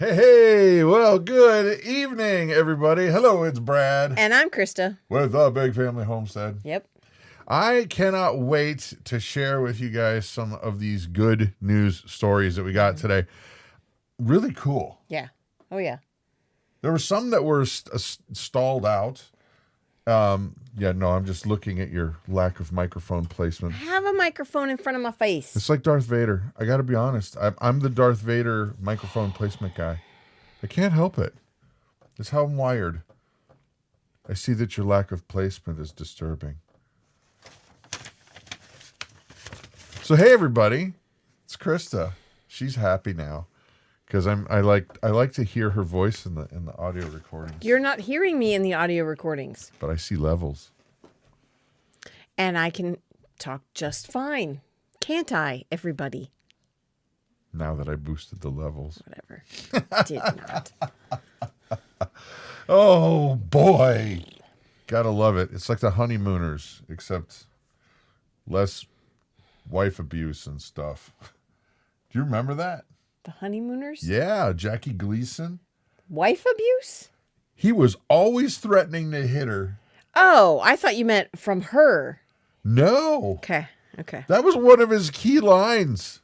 Hey, well, good evening, everybody. Hello, it's Brad. And I'm Christa. With the Big Family Homestead. Yep. I cannot wait to share with you guys some of these good news stories that we got today. Really cool. Yeah. Oh, yeah. There were some that were stalled out. I'm just looking at your lack of microphone placement. I have a microphone in front of my face. It's like Darth Vader. I got to be honest. I'm the Darth Vader microphone placement guy. I can't help it. It's how I'm wired. I see that your lack of placement is disturbing. So hey everybody, it's Christa. She's happy now because I like to hear her voice in the audio recordings. You're not hearing me in the audio recordings. But I see levels. And I can talk just fine. Can't I, everybody? Now that I boosted the levels. Whatever. Did not. Oh boy. Gotta love it. It's like the honeymooners, except less wife abuse and stuff. Do you remember that? The honeymooners? Yeah, Jackie Gleason. Wife abuse? He was always threatening to hit her. Oh, I thought you meant from her. No. Okay. That was one of his key lines.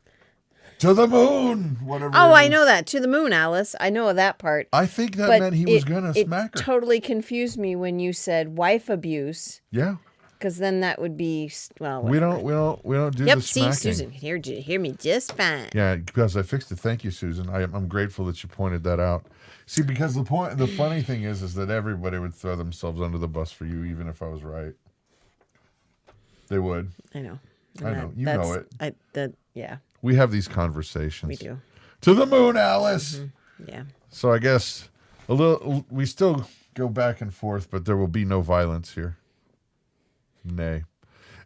To the moon, whatever. Oh, I know that. To the moon, Alice. I know that part. I think that meant he was going to smack her. It totally confused me when you said wife abuse. Yeah. Because then that would be, well, whatever. We don't do the smacking. See, Susan, hear me just fine. Yeah, because I fixed it. Thank you, Susan. I'm grateful that you pointed that out. See, because the funny thing is that everybody would throw themselves under the bus for you, even if I was right. They would. I know. I know. You know it. Yeah. We have these conversations. We do. To the moon, Alice. Mm-hmm. Yeah. So I guess we still go back and forth, but there will be no violence here. Nay.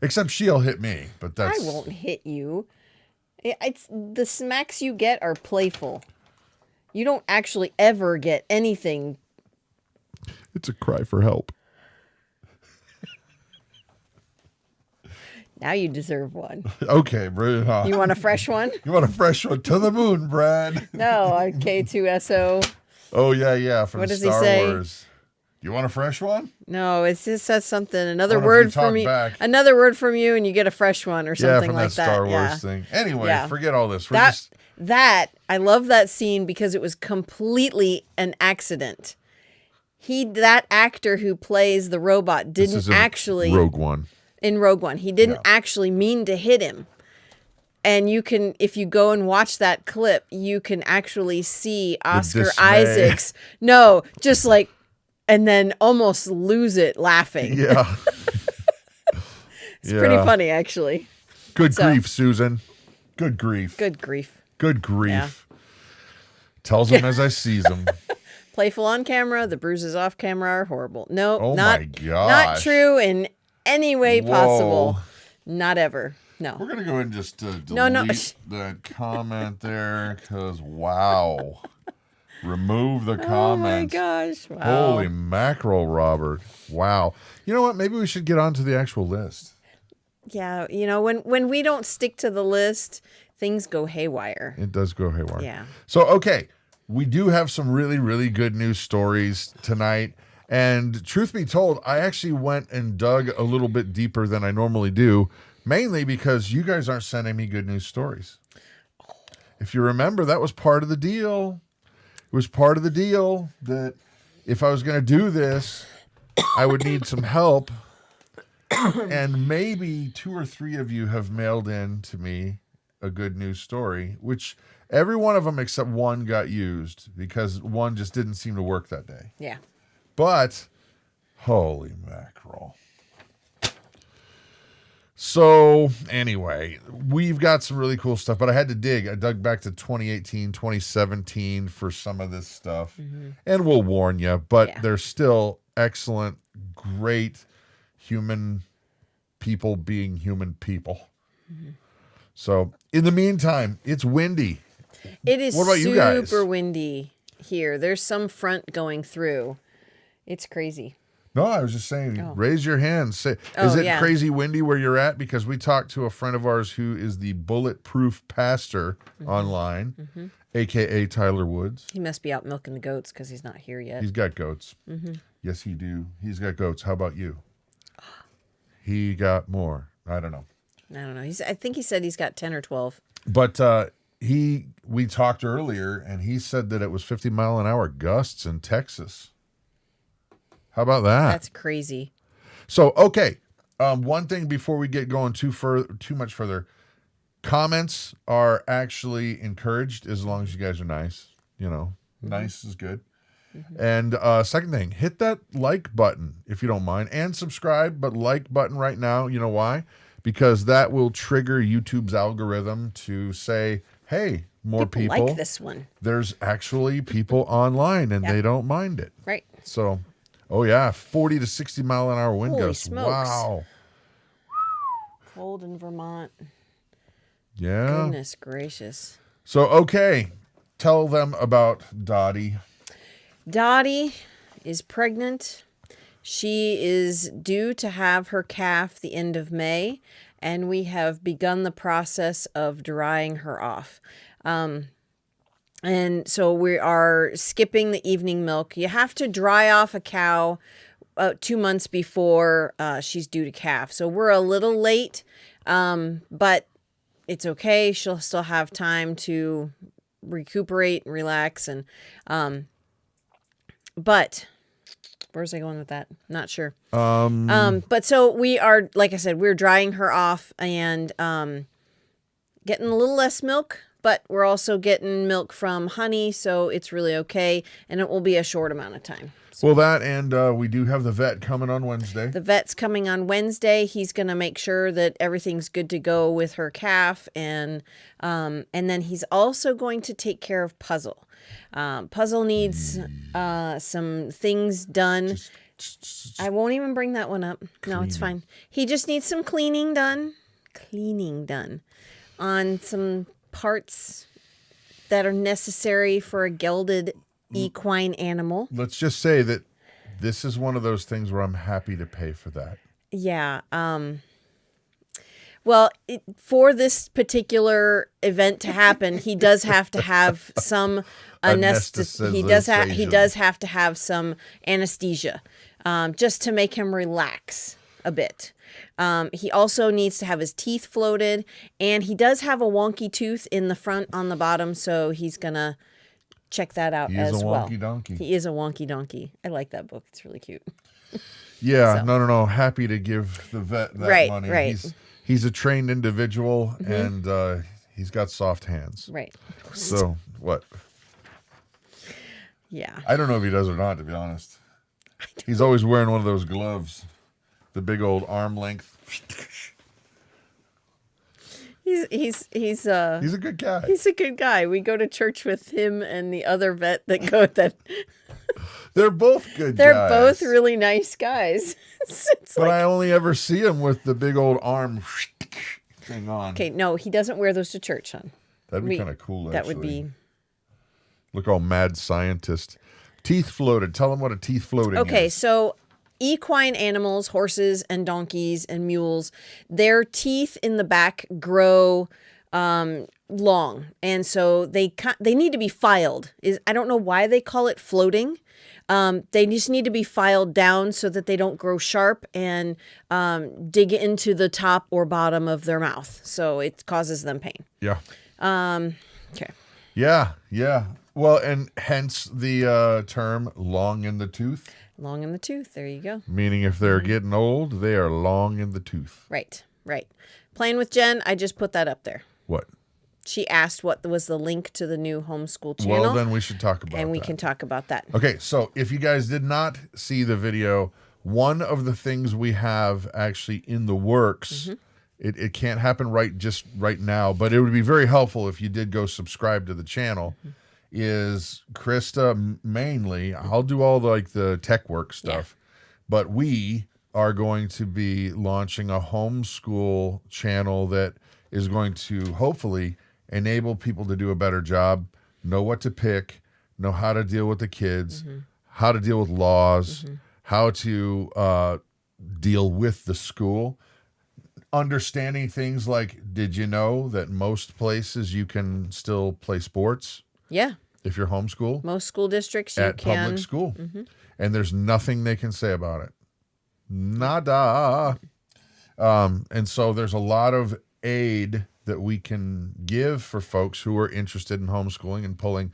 Except she'll hit me, but that's... I won't hit you. It's the smacks you get are playful. You don't actually ever get anything. It's a cry for help. Now you deserve one. Okay, bring it on. You want a fresh one? You want a fresh one? To the moon, Brad. No, K2SO. Oh, yeah, from What does Star he say? Wars. You want a fresh one? No, it just says something. Another word from you. Another word from you, and you get a fresh one or something like that. Yeah, from that Star Wars thing. Anyway, forget all this. I love that scene because it was completely an accident. That actor who plays the robot didn't actually... Rogue One. In Rogue One. He didn't actually mean to hit him. And you can, if you go and watch that clip, you can actually see Oscar Isaac's... No, just like... And then almost lose it laughing. Yeah. It's pretty funny, actually. Good grief, Susan. Good grief. Good grief. Good grief. Yeah. Tells them as I sees them. Playful on camera, the bruises off camera are horrible. No, my gosh. Not true in any way possible. Not ever. No. We're going to go ahead and just delete that comment there because, wow. Remove the comments. Oh my gosh. Wow. Holy mackerel, Robert. Wow. You know what? Maybe we should get on to the actual list. Yeah. You know, when we don't stick to the list, things go haywire. It does go haywire. Yeah. So, okay. We do have some really, really good news stories tonight. And truth be told, I actually went and dug a little bit deeper than I normally do, mainly because you guys aren't sending me good news stories. If you remember, that was part of the deal. It was part of the deal that if I was going to do this, I would need some help. And maybe 2 or 3 of you have mailed in to me a good news story, which every one of them except one got used because one just didn't seem to work that day. Yeah. But, holy mackerel. So, anyway, we've got some really cool stuff, but I had to dig. I dug back to 2018, 2017 for some of this stuff. Mm-hmm. And we'll warn you, but they're still excellent, great human people being human people. Mm-hmm. So, in the meantime, it's windy. It is what about you guys? Super windy here. There's some front going through. It's crazy. No, I was just saying, raise your hand. Say, is it crazy windy where you're at? Because we talked to a friend of ours who is the bulletproof pastor online, a.k.a. Tyler Woods. He must be out milking the goats because he's not here yet. He's got goats. Yes, he do. He's got goats. How about you? He got more. I don't know. I think he said he's got 10 or 12. But we talked earlier, and he said that it was 50-mile-an-hour gusts in Texas. How about that? That's crazy. So, okay. One thing before we get going too much further, comments are actually encouraged as long as you guys are nice. You know, nice is good. And second thing, hit that like button if you don't mind, and subscribe, but like button right now. You know why? Because that will trigger YouTube's algorithm to say, hey, more people like this one. There's actually people online, and they don't mind it. Right. So, 40 to 60 mile an hour wind gusts. Smokes. Wow. Cold in Vermont. Yeah. Goodness gracious. So, okay. Tell them about Dottie. Dottie is pregnant. She is due to have her calf the end of May, and we have begun the process of drying her off. And so we are skipping the evening milk. You have to dry off a cow 2 months before she's due to calf. So we're a little late, but it's okay. She'll still have time to recuperate and relax. And but where's I going with that? Not sure. But so we are, like I said, we're drying her off and getting a little less milk. But we're also getting milk from honey, so it's really okay, and it will be a short amount of time. So, well, that, and we do have the vet coming on Wednesday. The vet's coming on Wednesday. He's going to make sure that everything's good to go with her calf, and then he's also going to take care of Puzzle. Puzzle needs some things done. I won't even bring that one up. No, it's fine. He just needs some cleaning done on some parts that are necessary for a gelded equine animal. Let's just say that this is one of those things where I'm happy to pay for that. Yeah. Well, for this particular event to happen, he does have to have some he does have to have some anesthesia, just to make him relax a bit. He also needs to have his teeth floated, and he does have a wonky tooth in the front on the bottom, so he's gonna check that out as well. He is a wonky donkey. He is a wonky donkey. I like that book. It's really cute. Yeah, so. No. Happy to give the vet that money. Right. He's a trained individual, and he's got soft hands. Right. So, what? Yeah. I don't know if he does or not, to be honest. He's always wearing one of those gloves. The big old arm length. He's a good guy. He's a good guy. We go to church with him and the other vet that go that. They're both good guys. They're both really nice guys. But I only ever see him with the big old arm thing on. Okay, no, he doesn't wear those to church, hon. That'd be kind of cool, actually. That would be. Look, all mad scientist. Teeth floated. Tell them what a teeth floating is. Okay, so equine animals, horses and donkeys and mules, their teeth in the back grow long, and so they need to be filed. I don't know why they call it floating. They just need to be filed down so that they don't grow sharp and dig into the top or bottom of their mouth, so it causes them pain. Yeah. Okay. Yeah. Well, and hence the term "long in the tooth." Long in the tooth. There you go. Meaning if they're getting old, they are long in the tooth. Right. Playing with Jen, I just put that up there. What? She asked what was the link to the new Homeschool channel. Well, then we should talk about that. And we can talk about that. Okay, so if you guys did not see the video, one of the things we have actually in the works, it can't happen right now, but it would be very helpful if you did go subscribe to the channel. Is Christa mainly, I'll do all the tech work stuff, but we are going to be launching a homeschool channel that is going to hopefully enable people to do a better job, know what to pick, know how to deal with the kids, how to deal with laws, how to deal with the school, understanding things like, did you know that most places you can still play sports? Yeah. If you're homeschool? Most school districts you at can. public school. And there's nothing they can say about it. Nada. And so there's a lot of aid that we can give for folks who are interested in homeschooling and pulling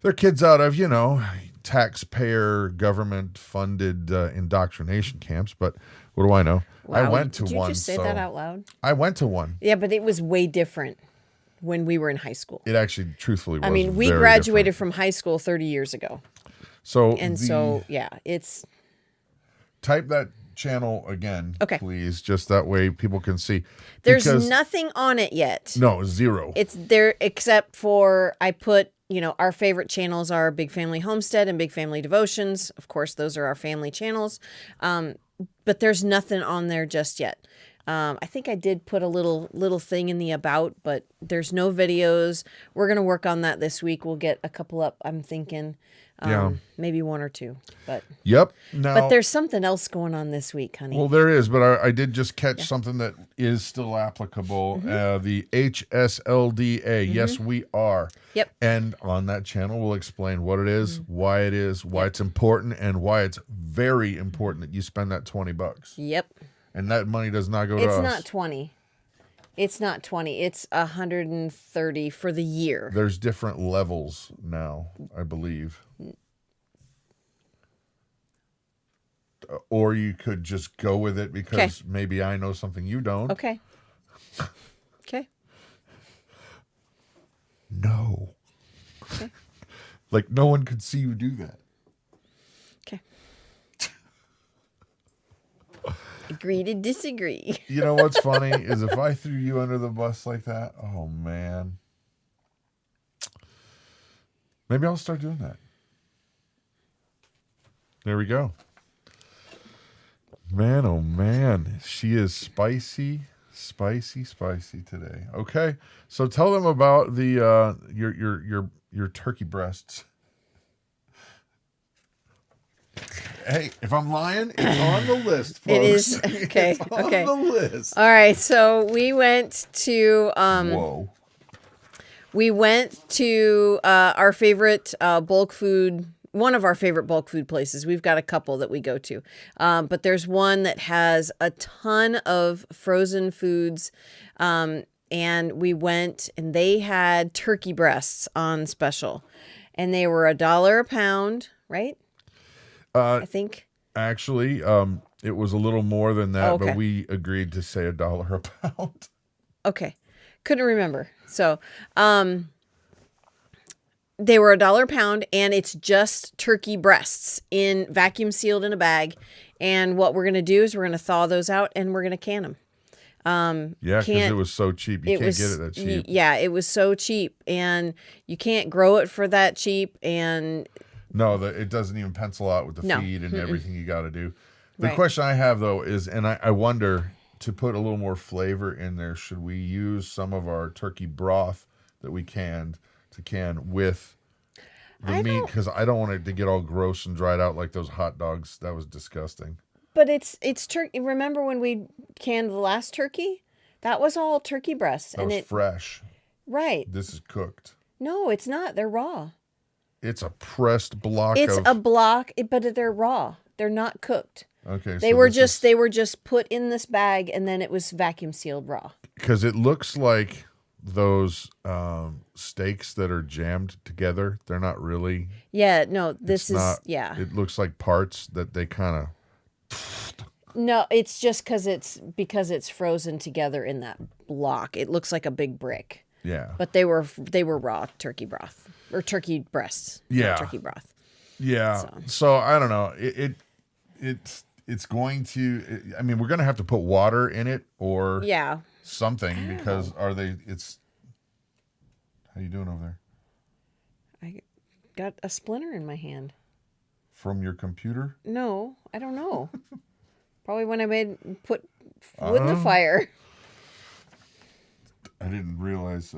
their kids out of, taxpayer government funded indoctrination camps. But what do I know? Wow. I went to Did you one. just say that out loud? I went to one. Yeah, but it was way different when we were in high school. It actually truthfully was. I mean, we very graduated different. from high school 30 years ago. So it's type that channel again, okay, please, just that way people can see. There's nothing on it yet. No, zero. It's there except for I put, our favorite channels are Big Family Homestead and Big Family Devotions. Of course, those are our family channels. But there's nothing on there just yet. I think I did put a little thing in the about, but there's no videos. We're going to work on that this week. We'll get a couple up, I'm thinking. Maybe one or two. But But there's something else going on this week, honey. Well, there is, but I did just catch something that is still applicable. The HSLDA. Yes, we are. Yep. And on that channel, we'll explain what it is, why it is, why it's important, and why it's very important that you spend that $20. Yep. And that money does not go to us. It's not 20. It's not 20. It's 130 for the year. There's different levels now, I believe. Or you could just go with it because maybe I know something you don't. Okay. Okay. No. Okay. Like no one could see you do that. Okay. Agree to disagree. You know what's funny is if I threw you under the bus like that, oh man. Maybe I'll start doing that. There we go. Man, oh man. She is spicy today. Okay. So tell them about the your turkey breasts. Hey, if I'm lying, it's on the list, folks. It is. Okay. It's on the list. All right. So we went to Whoa. We went to our favorite bulk food, one of our favorite bulk food places. We've got a couple that we go to. But there's one that has a ton of frozen foods. And we went and they had turkey breasts on special. And they were $1 a pound, right? I think. Actually, it was a little more than that, okay. But we agreed to say $1 a pound. Okay. Couldn't remember. So, they were $1 a pound, and it's just turkey breasts in vacuum sealed in a bag. And what we're going to do is we're going to thaw those out and we're going to can them. Yeah, because it was so cheap. You can't get it that cheap. Yeah, it was so cheap, and you can't grow it for that cheap. And no, it doesn't even pencil out with the feed and everything you got to do. The question I have, though, is, and I wonder, to put a little more flavor in there, should we use some of our turkey broth that we can with the meat? Because I don't want it to get all gross and dried out like those hot dogs. That was disgusting. But it's turkey. Remember when we canned the last turkey? That was all turkey breasts. That was fresh. Right. This is cooked. No, it's not. They're raw. It's a pressed block. It's a block, but they're raw. They're not cooked. Okay. They were just put in this bag and then it was vacuum sealed raw. Because it looks like those steaks that are jammed together. They're not really. Yeah. No. This is not. Yeah. It looks like parts that they kind of. No, it's just because it's frozen together in that block. It looks like a big brick. Yeah. But they were raw turkey broth or turkey breasts. Yeah. Turkey broth. Yeah. So I don't know. It's going to. I mean, we're going to have to put water in it or something because it's. How you doing over there? I got a splinter in my hand. From your computer? No, I don't know. Probably when I put wood in the fire. I didn't realize.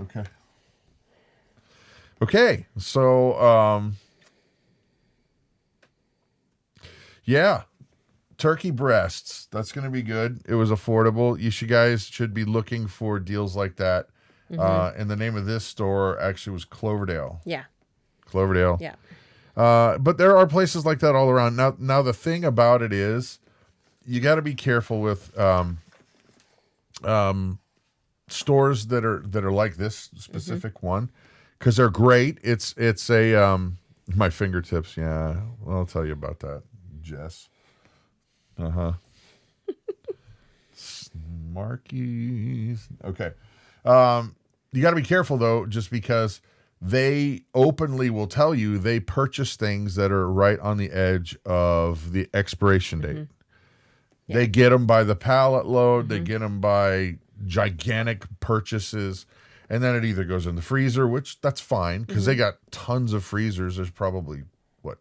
Okay. So, yeah. turkey breasts. That's going to be good. It was affordable. Guys should be looking for deals like that. And the name of this store actually was Cloverdale. Yeah. Cloverdale. Yeah. But there are places like that all around. Now the thing about it is, you got to be careful with stores that are like this specific one, because they're great. It's a my fingertips. Yeah, well, I'll tell you about that, Jess. Markies. Okay. You got to be careful though, just because they openly will tell you they purchase things that are right on the edge of the expiration date. Yeah. They get them by the pallet load. They get them by gigantic purchases. And then it either goes in the freezer, which that's fine, because they got tons of freezers. There's probably,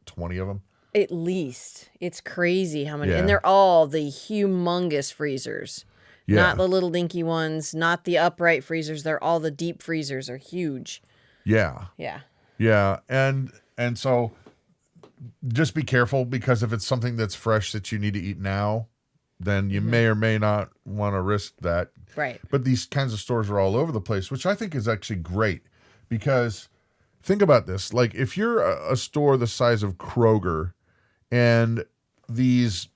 20 of them? At least. It's crazy how many. Yeah. And they're all the humongous freezers. Yeah. Not the little dinky ones, not the upright freezers. They're all the deep freezers are huge. Yeah. Yeah. Yeah. And so just be careful, because if it's something that's fresh that you need to eat now, then you may or may not want to risk that. Right. But these kinds of stores are all over the place, which I think is actually great, because think about this. Like, if you're a store the size of Kroger, and these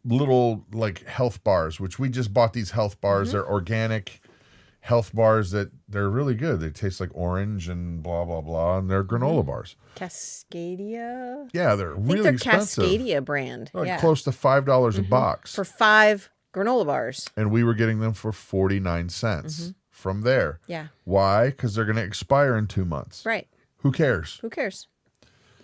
little like health bars, which we just bought these health bars, they're organic health bars that they're really good. They taste like orange and blah, blah, blah. And they're granola bars. Cascadia? Yeah, they're really expensive. Cascadia brand. Like close to $5 a box. For 5 granola bars. And we were getting them for 49 cents from there. Yeah. Why? Because they're going to expire in 2 months. Right. Who cares? Who cares?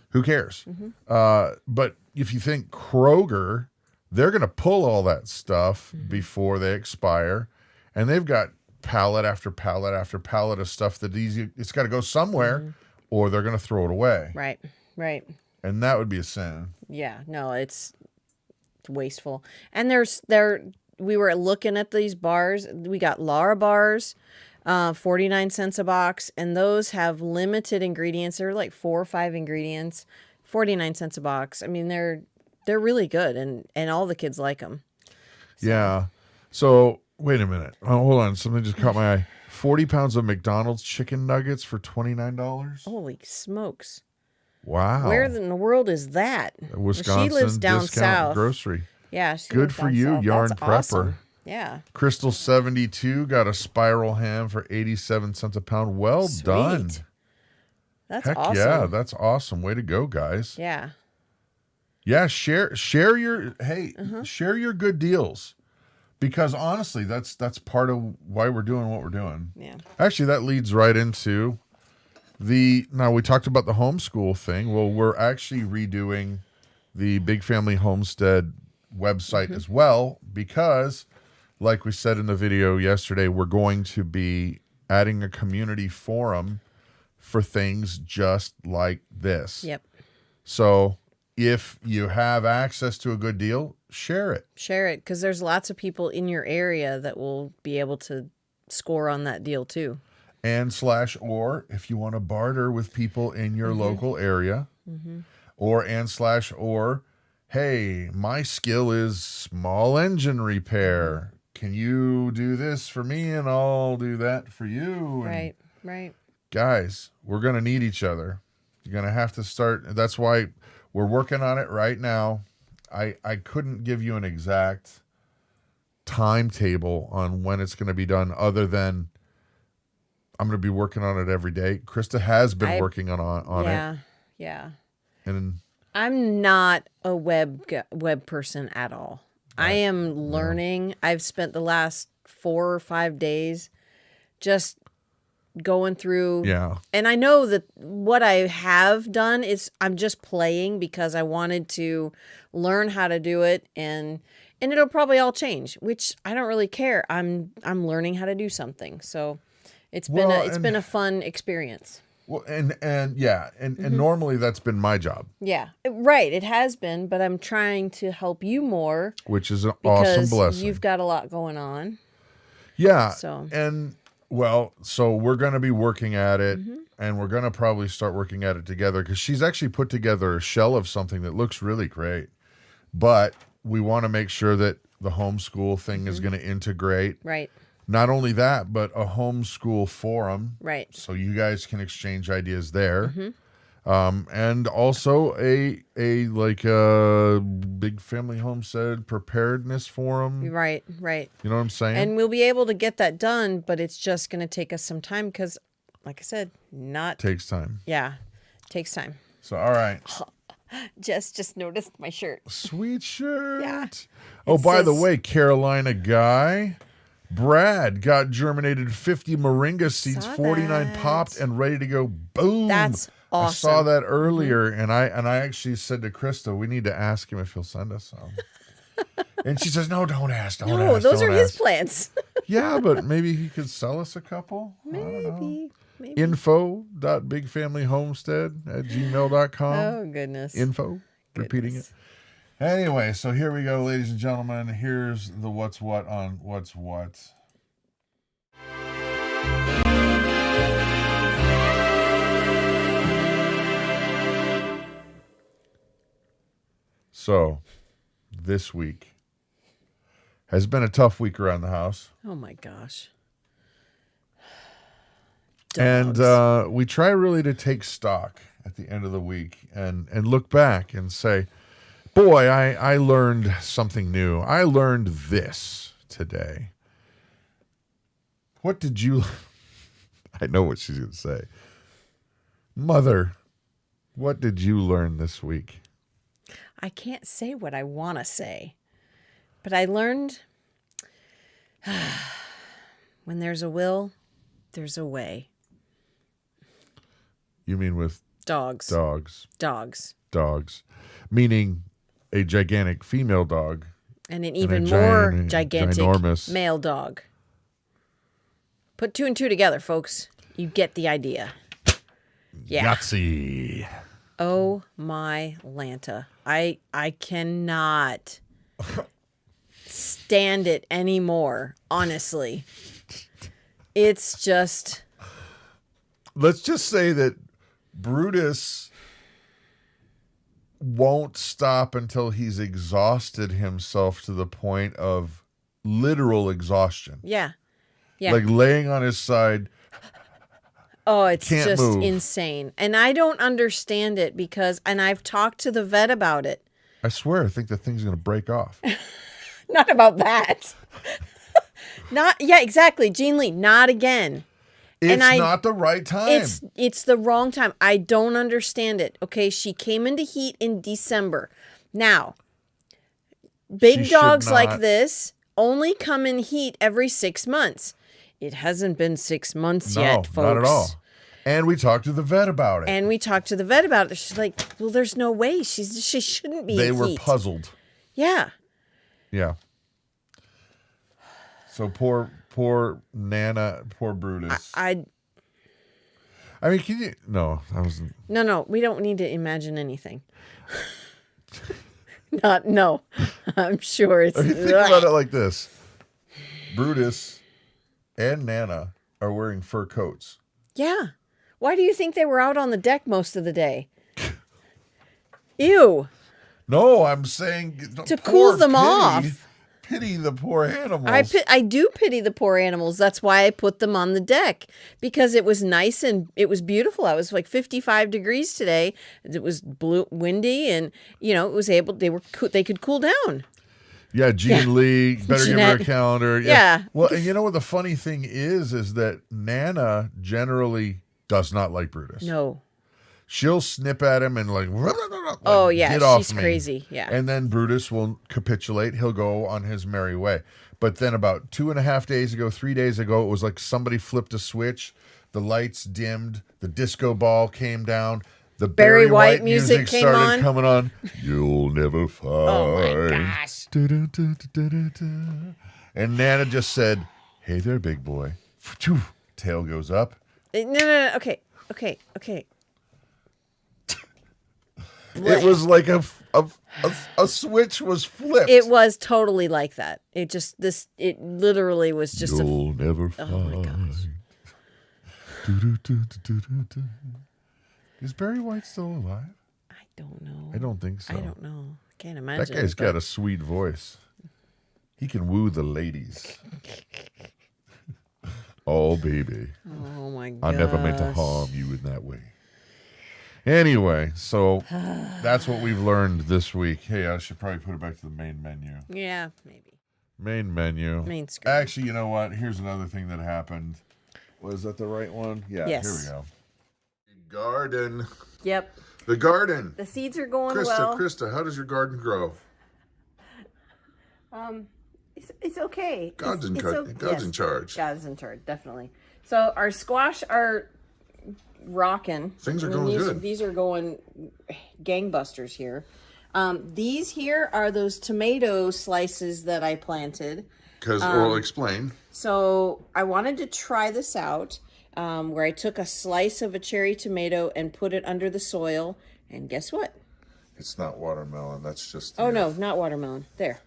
Who cares? But if you think Kroger, they're going to pull all that stuff before they expire. And they've got pallet after pallet after pallet of stuff that it's got to go somewhere, or they're going to throw it away. Right, right. And that would be a sin. Yeah, no, it's wasteful. And we were looking at these bars. We got Lara bars, 49 cents a box, and those have limited ingredients. They're like 4 or 5 ingredients, 49 cents a box. I mean, they're really good, and all the kids like them. So. Yeah. So wait a minute. Oh, hold on. Something just caught my eye. 40 pounds of McDonald's chicken nuggets for $29. Holy smokes. Wow. Where in the world is that? Wisconsin. She lives down south. Grocery. Yeah. Good for you, south. Yarn That's Prepper. Awesome. Yeah. Crystal 72 got a spiral ham for 87 cents a pound. Well Sweet. Done. That's Heck awesome. Yeah, that's awesome. Way to go, guys. Yeah. Yeah, share your share your good deals. Because honestly, that's part of why we're doing what we're doing. Yeah. Actually, that leads right into now we talked about the homeschool thing. Well, we're actually redoing the Big Family Homestead website as well, because like we said in the video yesterday, we're going to be adding a community forum for things just like this. Yep. So if you have access to a good deal, share it. Share it, because there's lots of people in your area that will be able to score on that deal too. Or if you want to barter with people in your local area, or hey, my skill is small engine repair. Can you do this for me and I'll do that for you? Right, right. Guys, we're going to need each other. You're going to have to start. That's why we're working on it right now. I couldn't give you an exact timetable on when it's going to be done, other than I'm going to be working on it every day. Christa has been working on it. Yeah, yeah. And I'm not a web person at all. I am learning. I've spent the last 4 or 5 days just going through. Yeah. And I know that what I have done is I'm just playing, because I wanted to learn how to do it, and it'll probably all change, which I don't really care. I'm learning how to do something. So it's been a fun experience. Well, and normally that's been my job. Yeah, right. It has been, but I'm trying to help you more, which is an awesome blessing. You've got a lot going on. Yeah. So so we're going to be working at it, and we're going to probably start working at it together, because she's actually put together a shell of something that looks really great. But we want to make sure that the homeschool thing is going to integrate. Right. Not only that, but a homeschool forum. Right. So you guys can exchange ideas there. And also a Big Family Homestead preparedness forum. Right. You know what I'm saying? And we'll be able to get that done, but it's just going to take us some time because, like I said, takes time. Yeah, takes time. So, all right. Just noticed my shirt. Sweet shirt. Yeah. Oh, by the way, Carolina guy, Brad got germinated 50 moringa seeds, 49 popped and ready to go. Boom. That's awesome. I saw that earlier, and I actually said to Christa, we need to ask him if he'll send us some. And she says, no, don't ask. No, those are his plants. Yeah, but maybe he could sell us a couple. Maybe. Info.bigfamilyhomestead@gmail.com. Oh, goodness. Info. Repeating it. Anyway, so here we go, ladies and gentlemen. Here's the what's what on what's what. So, this week has been a tough week around the house. Oh, my gosh. Dogs. And we try really to take stock at the end of the week and look back and say, boy, I learned something new. I learned this today. What did you... I know what she's going to say. Mother, what did you learn this week? I can't say what I want to say, but I learned when there's a will, there's a way. You mean with dogs? Dogs. Meaning a gigantic female dog. And an even more gigantic ginormous male dog. Put 2 and 2 together, folks. You get the idea. Yeah. Yahtzee. Oh my Lanta. I cannot stand it anymore, honestly. It's just... Let's just say that Brutus won't stop until he's exhausted himself to the point of literal exhaustion. Yeah. Like laying on his side. Oh, it's just move. insane. And I don't understand it because, and I've talked to the vet about it. I swear, I think the thing's going to break off. Not about that. Yeah, exactly. Jean Lee, not again. It's not the right time. It's the wrong time. I don't understand it. Okay, she came into heat in December. Now, big dogs like this only come in heat every 6 months. It hasn't been 6 months yet, folks. Not at all. And we talked to the vet about it. She's like, well, there's no way. She shouldn't be. They were puzzled. Yeah. Yeah. So poor Nana, poor Brutus. I mean, can you? No, I wasn't. No. We don't need to imagine anything. No. I'm sure it's. Think about it like this: Brutus and Nana are wearing fur coats. Yeah. Why do you think they were out on the deck most of the day? Ew. No, I'm saying to cool them off. Pity the poor animals. I do pity the poor animals. That's why I put them on the deck, because it was nice and it was beautiful. I was like 55 degrees today. It was windy, and it was they could cool down. Yeah, Jean Lee, better Jeanette. give her a calendar. Yeah. Well, and you know what the funny thing is that Nana generally does not like Brutus. No. She'll snip at him and oh yeah, get off she's me. crazy. Yeah. And then Brutus will capitulate. He'll go on his merry way. But then about 2.5 days ago, 3 days ago, it was like somebody flipped a switch. The lights dimmed. The disco ball came down. The Barry White music started coming on. You'll never find. Oh my gosh. And Nana just said, hey there, big boy. Tail goes up. No. Okay. It was like a switch was flipped. It was totally like that. It literally was just You'll never find. Oh my gosh. Is Barry White still alive? I don't know. I don't think so. I don't know. Can't imagine. That guy's got a sweet voice. He can woo the ladies. Oh, baby. Oh, my God. I never meant to harm you in that way. Anyway, so that's what we've learned this week. Hey, I should probably put it back to the main menu. Yeah, maybe. Main menu. Main screen. Actually, you know what? Here's another thing that happened. Was that the right one? Yeah, yes. Here we go. Garden. Yep. The garden. The seeds are going Christa, how does your garden grow? It's okay. God's in charge. God's in charge, definitely. So our squash are rocking. Things are going good. These are going gangbusters here. These here are those tomato slices that I planted. Because, we'll explain. So I wanted to try this out, where I took a slice of a cherry tomato and put it under the soil. And guess what? It's not watermelon. That's just... Oh, no, not watermelon. There.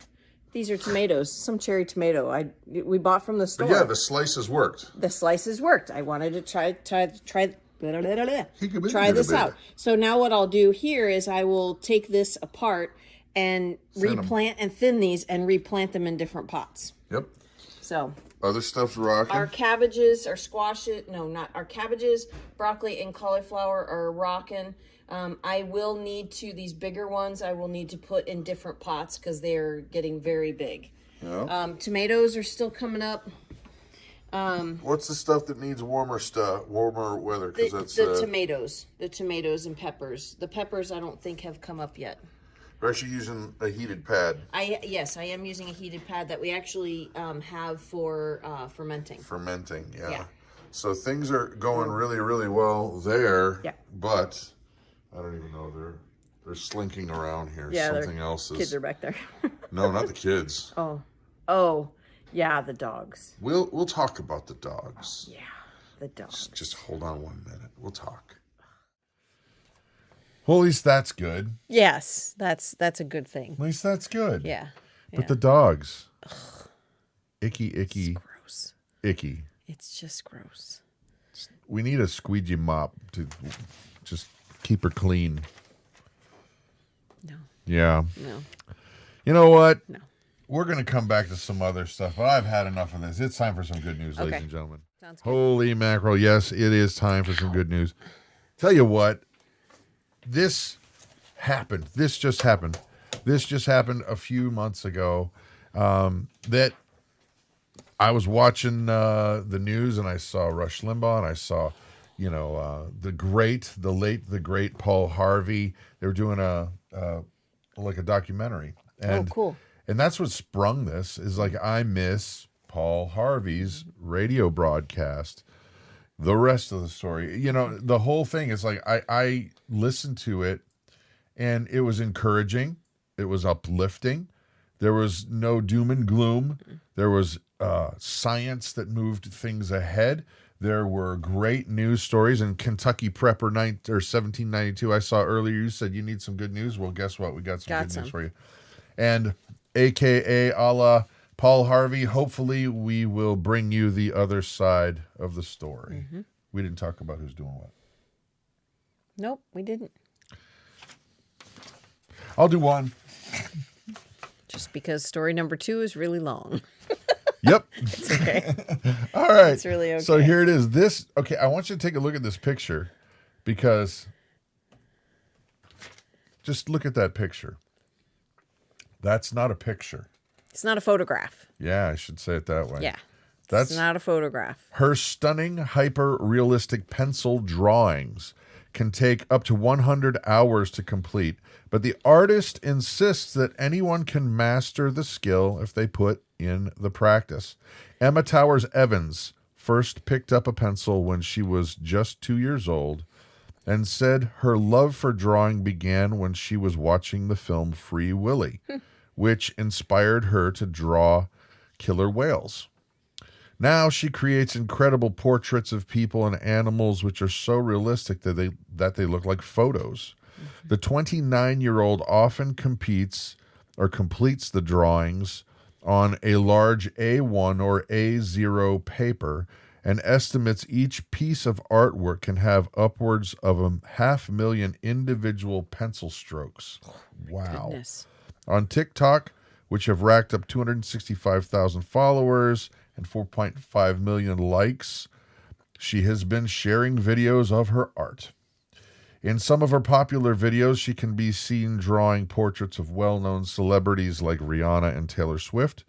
These are tomatoes. Some cherry tomato we bought from the store. But yeah, the slices worked. The slices worked. I wanted to try this out. So now what I'll do here is I will take this apart and replant and thin these and replant them in different pots. Yep. So other stuff's rocking. our cabbages, our squashes, our cabbages, broccoli, and cauliflower are rocking. I will need these bigger ones, I will need to put in different pots because they're getting very big. Yeah. Tomatoes are still coming up. What's the stuff that needs warmer weather? Because that's the tomatoes and peppers. The peppers I don't think have come up yet. We're actually using a heated pad. Yes, I am using a heated pad that we actually have for fermenting. Fermenting, yeah. So things are going really, really well there. Yeah. But I don't even know, they're slinking around here. Yeah, something else is. Kids are back there. No, not the kids. Oh, yeah, the dogs. We'll talk about the dogs. Yeah, the dogs. Just hold on 1 minute. We'll talk. Well, at least that's good. Yes, that's a good thing. At least that's good. Yeah. But the dogs. Ugh. Icky. It's gross. Icky. It's just gross. We need a squeegee mop to just keep her clean. No. Yeah. No. You know what? No. We're going to come back to some other stuff, but I've had enough of this. It's time for some good news, ladies and gentlemen. Sounds good. Holy mackerel. Yes, it is time for some good news. Tell you what, this happened. This just happened a few months ago, that I was watching the news and I saw Rush Limbaugh and I saw, the late great Paul Harvey. They were doing a documentary. And, cool. And that's what sprung this, is like, I miss Paul Harvey's radio broadcast. The rest of the story, the whole thing is like, I listened to it and it was encouraging. It was uplifting. There was no doom and gloom. There was science that moved things ahead. There were great news stories. In Kentucky Prepper 1792, I saw earlier, you said you need some good news. Well, guess what? We got some good news for you. And AKA a la Paul Harvey, hopefully we will bring you the other side of the story. Mm-hmm. We didn't talk about who's doing what. Nope, we didn't. I'll do one. Just because story number 2 is really long. Yep. It's okay. All right. It's really okay. So here it is. I want you to take a look at this picture, because just look at that picture. That's not a picture. It's not a photograph. Yeah, I should say it that way. Yeah. That's not a photograph. Her stunning, hyper-realistic pencil drawings can take up to 100 hours to complete, but the artist insists that anyone can master the skill if they put in the practice. Emma Towers Evans first picked up a pencil when she was just 2 years old and said her love for drawing began when she was watching the film Free Willy, which inspired her to draw killer whales. Now she creates incredible portraits of people and animals which are so realistic that they look like photos. Mm-hmm. The 29-year-old often completes the drawings on a large A1 or A0 paper and estimates each piece of artwork can have upwards of 500,000 individual pencil strokes. Wow. Goodness. On TikTok, which have racked up 265,000 followers and 4.5 million likes, she has been sharing videos of her art. In some of her popular videos, she can be seen drawing portraits of well-known celebrities like Rihanna and Taylor Swift.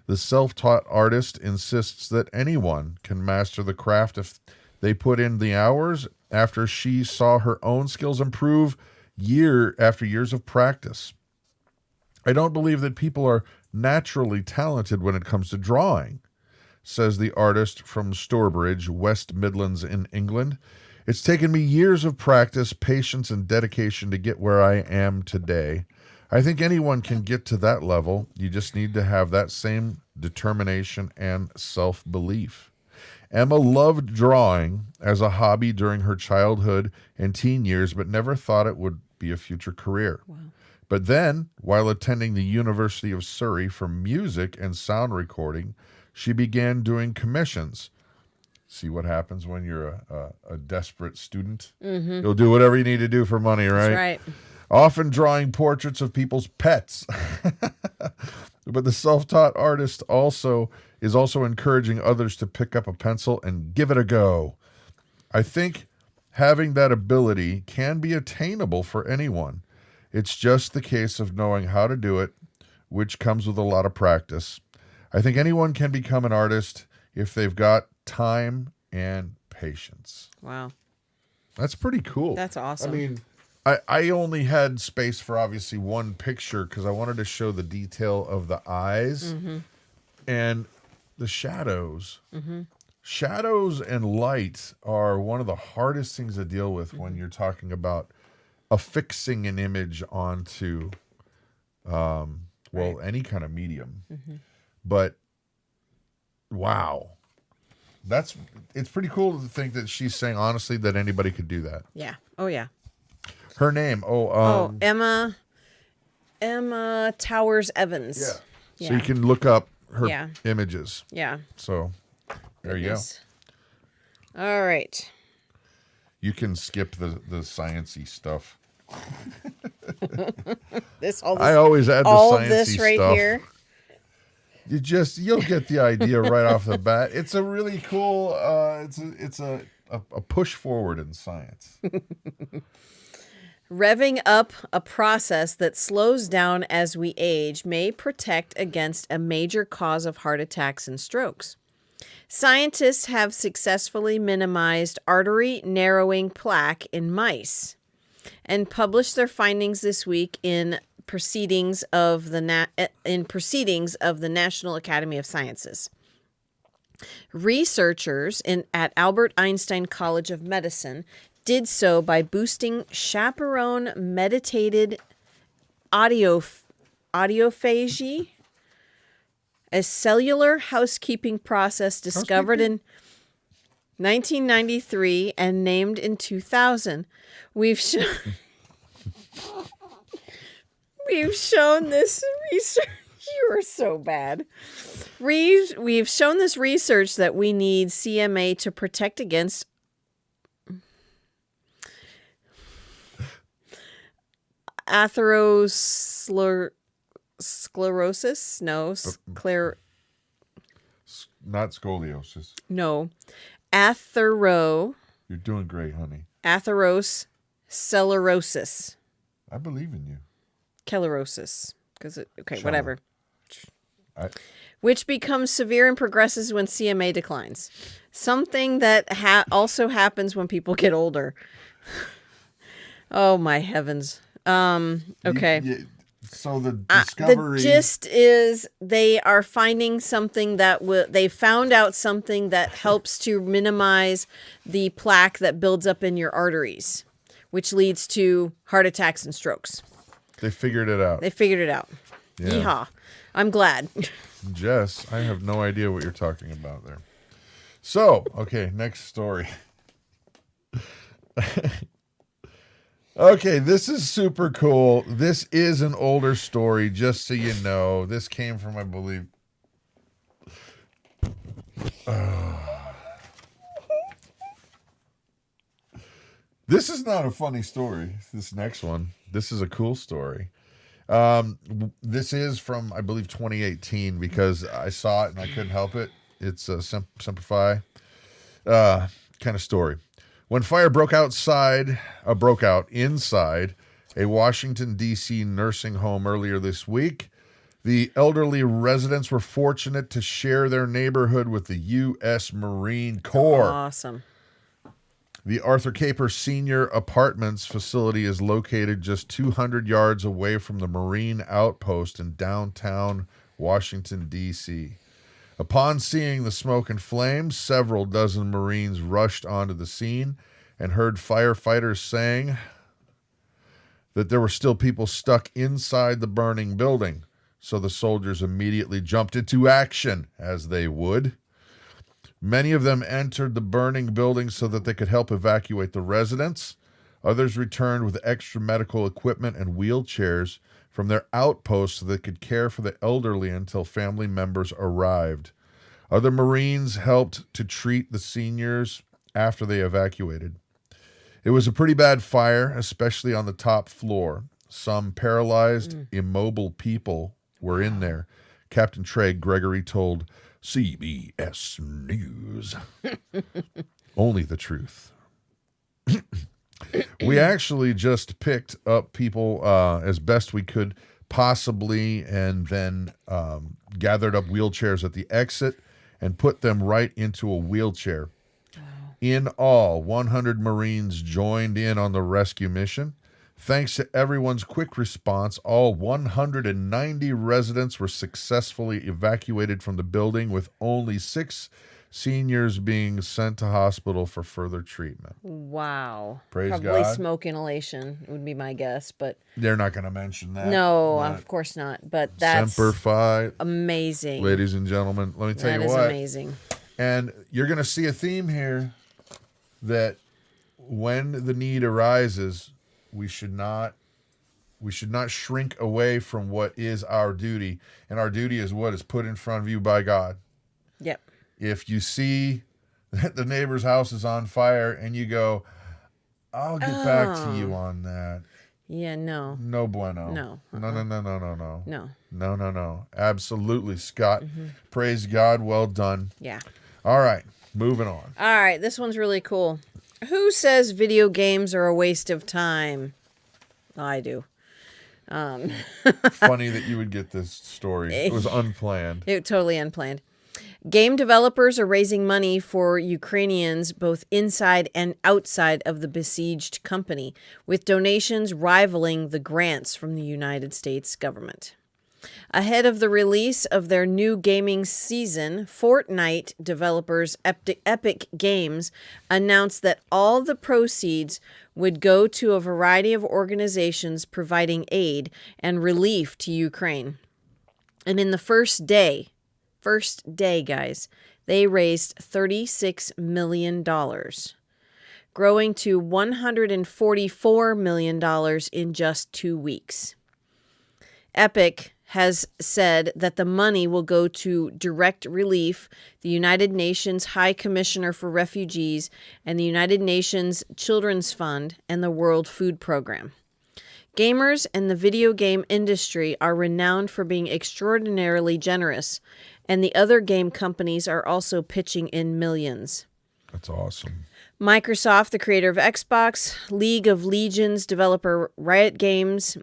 The self-taught artist insists that anyone can master the craft if they put in the hours, after she saw her own skills improve year after years of practice. I don't believe that people are naturally talented when it comes to drawing, says the artist from Stourbridge, West Midlands in England. It's taken me years of practice, patience, and dedication to get where I am today. I think anyone can get to that level. You just need to have that same determination and self-belief. Emma loved drawing as a hobby during her childhood and teen years, but never thought it would be a future career. Wow. But then, while attending the University of Surrey for music and sound recording, she began doing commissions. See what happens when you're a desperate student? Mm-hmm. You'll do whatever you need to do for money, right? That's right. Often drawing portraits of people's pets. But the self-taught artist is also encouraging others to pick up a pencil and give it a go. I think having that ability can be attainable for anyone. It's just the case of knowing how to do it, which comes with a lot of practice. I think anyone can become an artist if they've got time and patience. Wow. That's pretty cool. That's awesome. I mean, I only had space for obviously one picture because I wanted to show the detail of the eyes and the shadows. Mm-hmm. Shadows and light are one of the hardest things to deal with when you're talking about affixing an image onto, any kind of medium. Mm-hmm. But wow, it's pretty cool to think that she's saying honestly that anybody could do that. Yeah. Oh yeah. Her name. Emma Towers Evans. Yeah. Yeah. So you can look up her images. Yeah. So there you go. All right. You can skip the sciencey stuff. I always add the all sciencey this right stuff. here. You'll get the idea right off the bat. It's a really cool. It's a push forward in science. Revving up a process that slows down as we age may protect against a major cause of heart attacks and strokes. Scientists have successfully minimized artery narrowing plaque in mice and published their findings this week in proceedings of the National Academy of Sciences. Researchers at Albert Einstein College of Medicine did so by boosting chaperone mediated autophagy, a cellular housekeeping process discovered in 1993 and named in 2000. We've shown this research. You are so bad. We've shown this research that we need CMA to protect against atherosclerosis. No, not scoliosis. No, You're doing great, honey. Atherosclerosis. I believe in you. Sclerosis. Shallow. Whatever. Which becomes severe and progresses when CMA declines. Something that also happens when people get older. Oh my heavens. Okay. So the discovery. The gist is they are finding something they found out something that helps to minimize the plaque that builds up in your arteries, which leads to heart attacks and strokes. They figured it out. Yeah. Yeehaw. I'm glad. Jess, I have no idea what you're talking about there. So, okay, next story. Okay, this is super cool. This is an older story, just so you know. This came from, I believe... This is not a funny story. This next one. This is a cool story. This is from, I believe, 2018 because I saw it and I couldn't help it. It's a Simplify kind of story. When fire broke out inside a Washington, D.C. nursing home earlier this week, the elderly residents were fortunate to share their neighborhood with the U.S. Marine Corps. Awesome. The Arthur Caper Senior Apartments facility is located just 200 yards away from the Marine outpost in downtown Washington, D.C. Upon seeing the smoke and flames, several dozen Marines rushed onto the scene and heard firefighters saying that there were still people stuck inside the burning building. So the soldiers immediately jumped into action, as they would. Many of them entered the burning building so that they could help evacuate the residents. Others returned with extra medical equipment and wheelchairs from their outposts so they could care for the elderly until family members arrived. Other Marines helped to treat the seniors after they evacuated. It was a pretty bad fire, especially on the top floor. Some paralyzed, immobile people were in there. Captain Trey Gregory told CBS News. Only the truth. We actually just picked up people as best we could possibly and then gathered up wheelchairs at the exit and put them right into a wheelchair. In all, 100 Marines joined in on the rescue mission. Thanks to everyone's quick response, all 190 residents were successfully evacuated from the building, with only 6 seniors being sent to hospital for further treatment. Wow. Praise Probably God. smoke inhalation would be my guess, but They're not going to mention that. no, of course not. But that's Semper Fi, amazing. ladies and gentlemen. Let me tell you what. That is amazing. And you're going to see a theme here that when the need arises, we should not shrink away from what is our duty. And our duty is what is put in front of you by God. Yep. If you see that the neighbor's house is on fire and you go, I'll get back to you on that. Yeah, no. No bueno. No. No. Absolutely, Scott. Praise God. Well done. Yeah. All right. Moving on. All right. This one's really cool. Who says video games are a waste of time? I do. Funny that you would get this story. It was unplanned. Totally unplanned. Game developers are raising money for Ukrainians both inside and outside of the besieged company, with donations rivaling the grants from the United States government. Ahead of the release of their new gaming season, Fortnite developers Epic Games announced that all the proceeds would go to a variety of organizations providing aid and relief to Ukraine. And in the first day, guys, they raised $36 million, growing to $144 million in just 2 weeks. Epic has said that the money will go to Direct Relief, the United Nations High Commissioner for Refugees, and the United Nations Children's Fund and the World Food Program. Gamers and the video game industry are renowned for being extraordinarily generous, and the other game companies are also pitching in millions. That's awesome. Microsoft, the creator of Xbox, League of Legends developer Riot Games,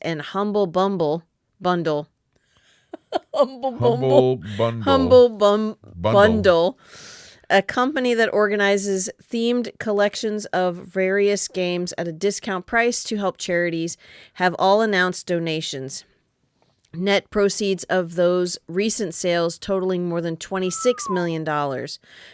and Humble Bundle, a company that organizes themed collections of various games at a discount price to help charities, have all announced donations. Net proceeds of those recent sales, totaling more than $26 million,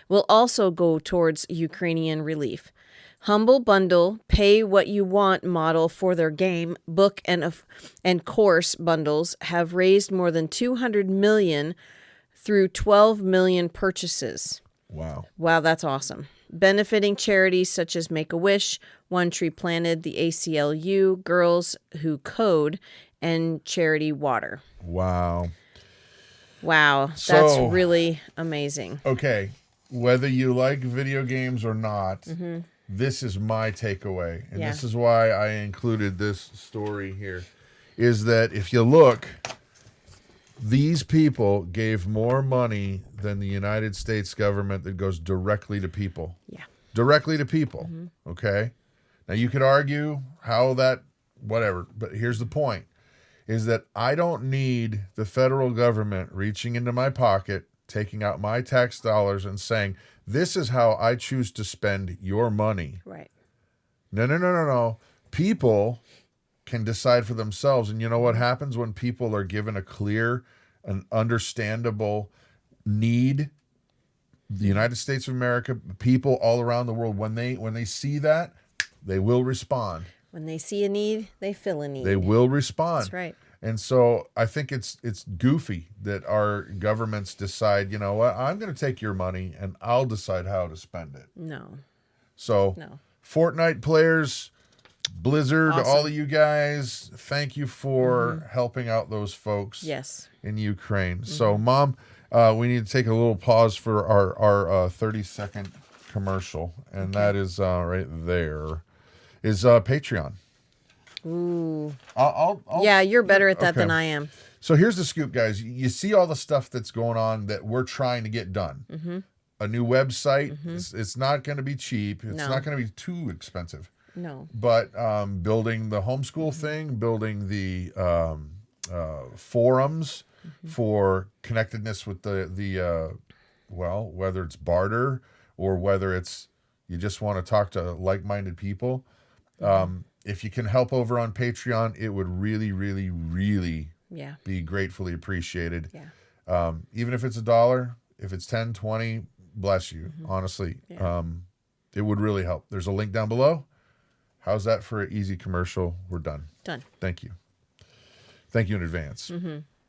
will also go towards Ukrainian relief. Humble Bundle pay what you want model for their game, book, and course bundles have raised more than $200 million through 12 million purchases. Wow, that's awesome. Benefiting charities such as Make-A-Wish, One Tree Planted, the ACLU, Girls Who Code, and Charity Water. Wow. That's really amazing. Okay. whether you like video games or not, this is my takeaway. And this is why I included this story here, is that if you look, these people gave more money than the United States government that goes directly to people. Yeah. Directly to people. Okay? Now, you could argue how that, whatever, but here's the point, is that I don't need the federal government reaching into my pocket, taking out my tax dollars and saying, this is how I choose to spend your money. Right. No. People can decide for themselves. And you know what happens when people are given a clear and understandable need? The United States of America, people all around the world, when they see that, they will respond. When they see a need, they fill a need. They will respond. That's right. And so I think it's goofy that our governments decide, you know what, I'm going to take your money and I'll decide how to spend it. No. So Fortnite players, Blizzard, awesome. All of you guys, thank you for helping out those folks in Ukraine. So, Mom, we need to take a little pause for our 30-second commercial, and that is right there, is Patreon. Ooh. I'll yeah, you're better at that than I am. So here's the scoop, guys. You see all the stuff that's going on that we're trying to get done. A new website. It's not going to be cheap. It's not going to be too expensive. No. But building the homeschool thing, building the forums for connectedness with the whether it's barter or whether it's you just want to talk to like-minded people. If you can help over on Patreon, it would really, really, really be gratefully appreciated. Yeah. Even if it's $1, if it's 10, 20, bless you, honestly. Yeah. It would really help. There's a link down below. How's that for an easy commercial? We're done. Done. Thank you. Thank you in advance.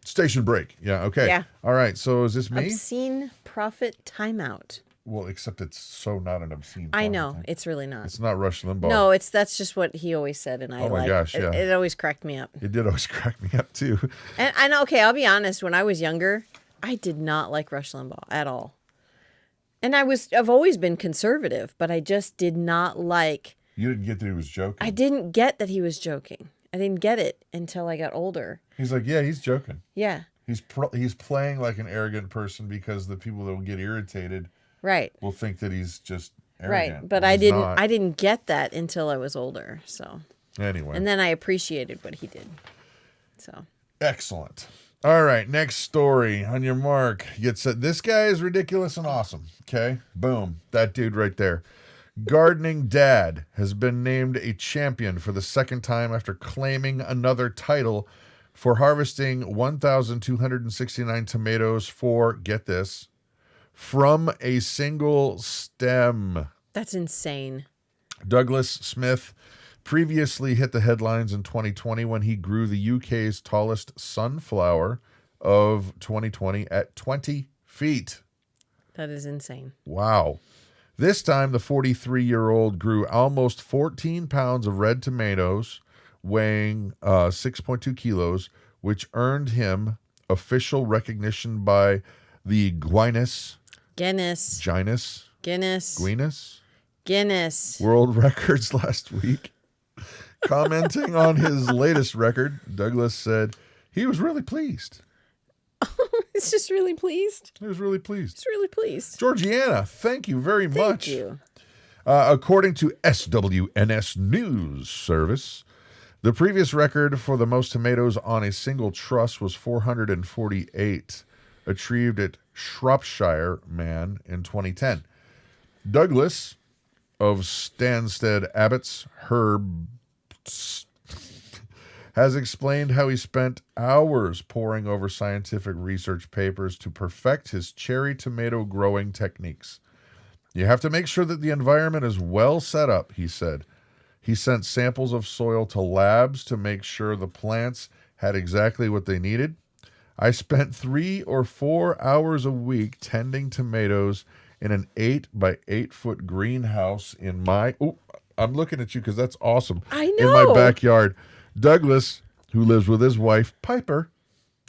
Station break. Yeah, okay. Yeah. All right, so is this me? Obscene profit timeout. Well, except it's so not an obscene I know. thing. It's really not. It's not Rush Limbaugh. No, that's just what he always said, and Oh my gosh, yeah. It always cracked me up. It did always crack me up, too. And I know, okay, I'll be honest, when I was younger, I did not like Rush Limbaugh at all. And I've always been conservative, but I just did not like... You didn't get that he was joking. I didn't get that he was joking. I didn't get it until I got older. He's like, yeah, he's joking. Yeah. He's playing like an arrogant person because the people that will get irritated will think that he's just arrogant. Right, but I didn't get that until I was older. So anyway. And then I appreciated what he did. So excellent. All right, next story. On your mark, get set. This guy is ridiculous and awesome. Okay, boom, that dude right there. Gardening Dad has been named a champion for the second time after claiming another title for harvesting 1,269 tomatoes for, get this, from a single stem. That's insane. Douglas Smith previously hit the headlines in 2020 when he grew the UK's tallest sunflower of 2020 at 20 feet. That is insane. Wow. This time, the 43-year-old grew almost 14 pounds of red tomatoes, weighing 6.2 kilos, which earned him official recognition by the Guinness World Records last week. Commenting on his latest record, Douglas said he was really pleased. He's just really pleased. He was really pleased. He's really pleased. Georgiana, thank you very much. Thank you. According to SWNS News Service, the previous record for the most tomatoes on a single truss was 448, achieved at Shropshire Man in 2010. Douglas of Stansted Abbots Herbs has explained how he spent hours poring over scientific research papers to perfect his cherry tomato growing techniques. You have to make sure that the environment is well set up, he said. He sent samples of soil to labs to make sure the plants had exactly what they needed. I spent 3 or 4 hours a week tending tomatoes in an 8 by 8 foot greenhouse in my... Oh, I'm looking at you because that's awesome. I know. In my backyard. Douglas, who lives with his wife, Piper,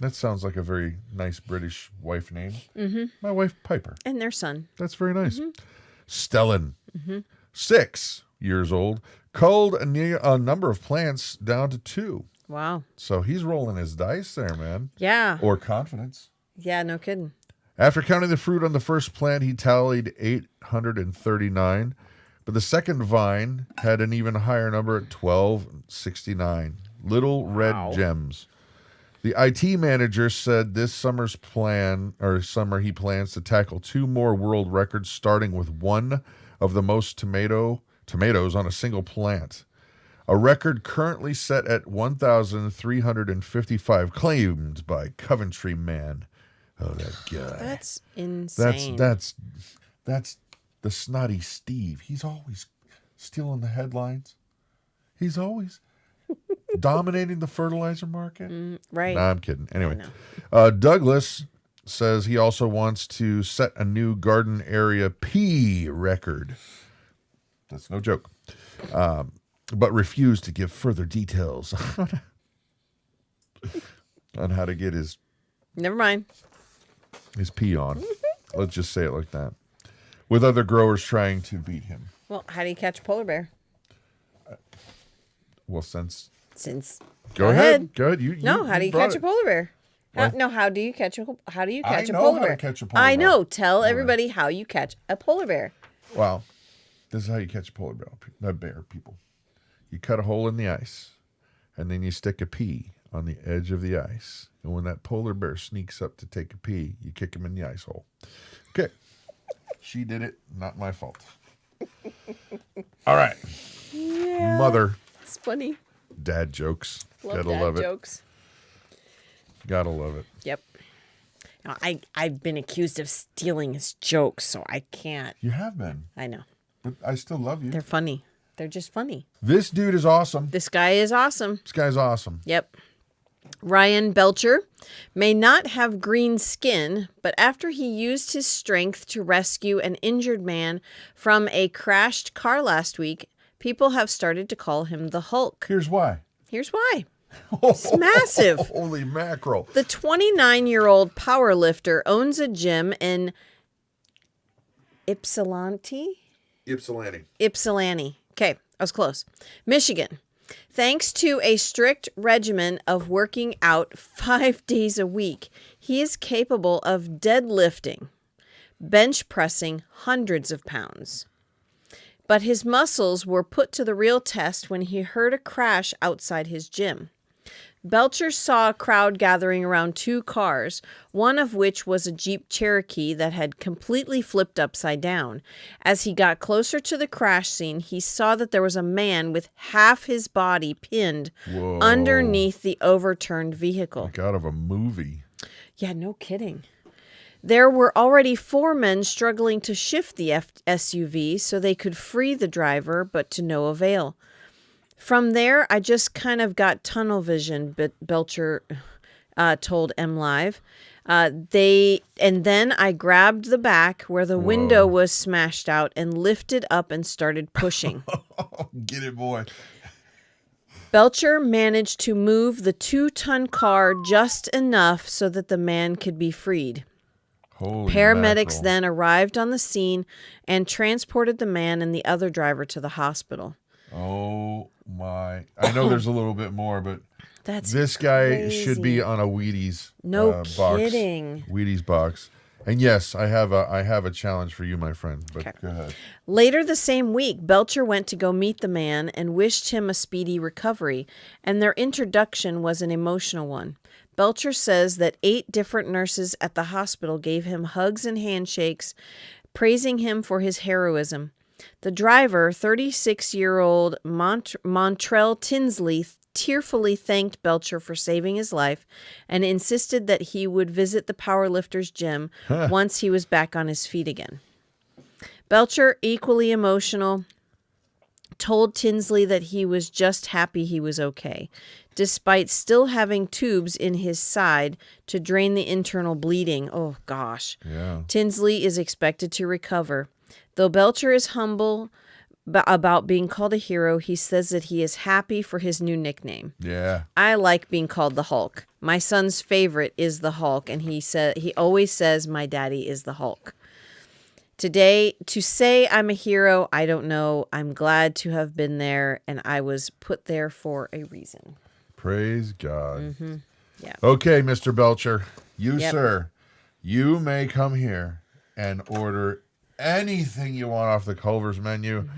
That sounds like a very nice British wife name. Mm-hmm. My wife, Piper. And their son. That's very nice. Mm-hmm. Stellan, 6 years old, culled a number of plants down to 2. Wow. So he's rolling his dice there, man. Yeah. Or confidence. Yeah, no kidding. After counting the fruit on the first plant, he tallied 839. But the second vine had an even higher number at 1269. Little red gems. The IT manager said this summer he plans to tackle 2 more world records, starting with one of the most tomatoes on a single plant. A record currently set at 1,355, claimed by Coventry Man. Oh, that guy. That's insane. That's the snotty Steve. He's always stealing the headlines. He's always dominating the fertilizer market. Right. Nah, I'm kidding. Anyway, Douglas says he also wants to set a new garden area pea record. That's no joke. But refused to give further details on how to get his Never mind. pea on. Let's just say it like that. With other growers trying to beat him. Well, how do you catch a polar bear? Well, since Go ahead. Go ahead. How do you catch a polar bear? How do you catch a polar bear? I know how to catch a polar bear. I know. Tell everybody how you catch a polar bear. Well, this is how you catch a polar bear, people. You cut a hole in the ice, and then you stick a pea on the edge of the ice. And when that polar bear sneaks up to take a pee, you kick him in the ice hole. Okay. She did it. Not my fault. All right. Yeah. Mother. It's funny. Dad jokes. Love dad jokes. Gotta love it. Yep. Now, I've been accused of stealing his jokes, so I can't. You have been. I know. But I still love you. They're funny. They're just funny. This dude is awesome. This guy is awesome. This guy's awesome. Yep. Ryan Belcher may not have green skin, but after he used his strength to rescue an injured man from a crashed car last week, people have started to call him the Hulk. Here's why. It's massive. Holy mackerel. The 29-year-old powerlifter owns a gym in Ypsilanti. Okay, I was close. Michigan. Thanks to a strict regimen of working out 5 days a week, he is capable of deadlifting, bench pressing hundreds of pounds. But his muscles were put to the real test when he heard a crash outside his gym. Belcher saw a crowd gathering around 2 cars, one of which was a Jeep Cherokee that had completely flipped upside down. As he got closer to the crash scene, he saw that there was a man with half his body pinned underneath the overturned vehicle. Like out of a movie. Yeah, no kidding. There were already 4 men struggling to shift the SUV so they could free the driver, but to no avail. From there, I just kind of got tunnel vision, Belcher told MLive. Then I grabbed the back where the window was smashed out and lifted up and started pushing. Get it, boy. Belcher managed to move the 2-ton car just enough so that the man could be freed. Holy Paramedics mackerel. then arrived on the scene and transported the man and the other driver to the hospital. Oh my! I know there's a little bit more, but this guy crazy. should be on a Wheaties kidding. Wheaties box. And yes, I have a challenge for you, my friend. But Okay. Go ahead. Later the same week, Belcher went to go meet the man and wished him a speedy recovery, and their introduction was an emotional one. Belcher says that 8 different nurses at the hospital gave him hugs and handshakes, praising him for his heroism. The driver, 36-year-old Montrell Tinsley, tearfully thanked Belcher for saving his life and insisted that he would visit the powerlifter's gym once he was back on his feet again. Belcher, equally emotional, told Tinsley that he was just happy he was okay, despite still having tubes in his side to drain the internal bleeding. Oh, gosh. Yeah. Tinsley is expected to recover. Though Belcher is humble about being called a hero, he says that he is happy for his new nickname. Yeah. I like being called the Hulk. My son's favorite is the Hulk, and he always says my daddy is the Hulk. Today, to say I'm a hero, I don't know. I'm glad to have been there, and I was put there for a reason. Praise God. Mm-hmm. Yeah. Okay, Mr. Belcher, Yep. sir, you may come here and order anything you want off the Culver's menu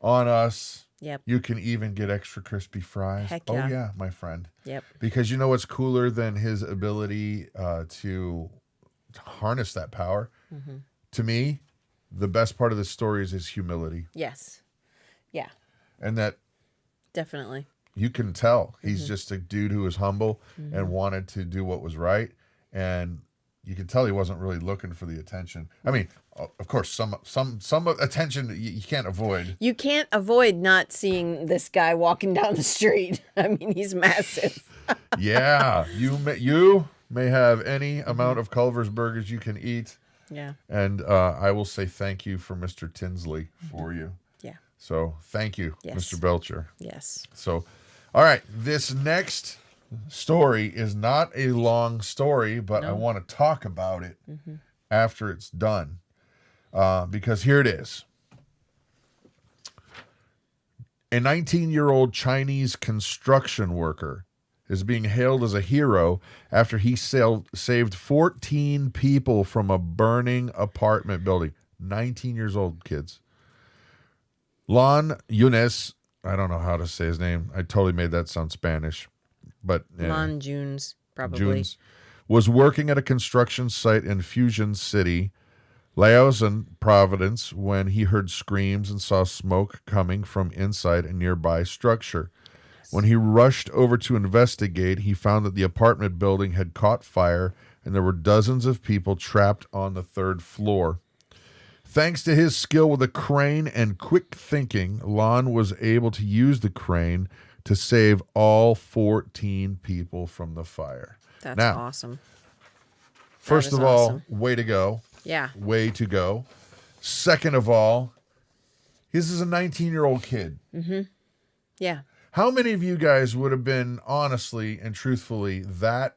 on us. Yep. You can even get extra crispy fries. Heck Oh, yeah. yeah, my friend. Yep. Because you know what's cooler than his ability to harness that power? To me, the best part of the story is his humility. Yes. Yeah. And that Definitely. you can tell he's just a dude who was humble and wanted to do what was right. And you can tell he wasn't really looking for the attention. I mean, of course, some attention you can't avoid. You can't avoid not seeing this guy walking down the street. I mean, he's massive. Yeah, you may have any amount of Culver's burgers you can eat. Yeah. And I will say thank you for Mr. Tinsley for you. Yeah. So thank you, Yes. Mr. Belcher. Yes. So, all right, this next story is not a long story, but I want to talk about it after it's done. Because here it is. A 19-year-old Chinese construction worker is being hailed as a hero after he saved 14 people from a burning apartment building. 19 years old, kids. Lon Yunes, I don't know how to say his name. I totally made that sound Spanish. But Lon Junes, probably. Junes, was working at a construction site in Fusion City, Laosan Providence, when he heard screams and saw smoke coming from inside a nearby structure. When he rushed over to investigate, he found that the apartment building had caught fire and there were dozens of people trapped on the third floor. Thanks to his skill with a crane and quick thinking, Lon was able to use the crane to save all 14 people from the fire. That's now, awesome. First is of all, awesome. way to go. Yeah. Way to go. Second of all, this is a 19-year-old kid. Yeah. How many of you guys would have been honestly and truthfully that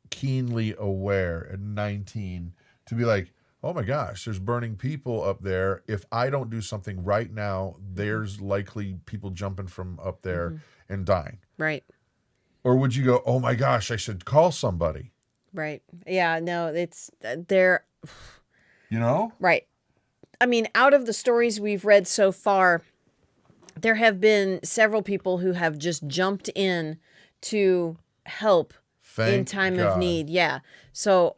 keenly aware at 19 to be like, oh my gosh, there's burning people up there. If I don't do something right now, there's likely people jumping from up there and dying. Right. Or would you go, oh my gosh, I should call somebody? Right. Yeah. No, it's they're You know? right. I mean, out of the stories we've read so far, there have been several people who have just jumped in to help in time of need. Yeah. So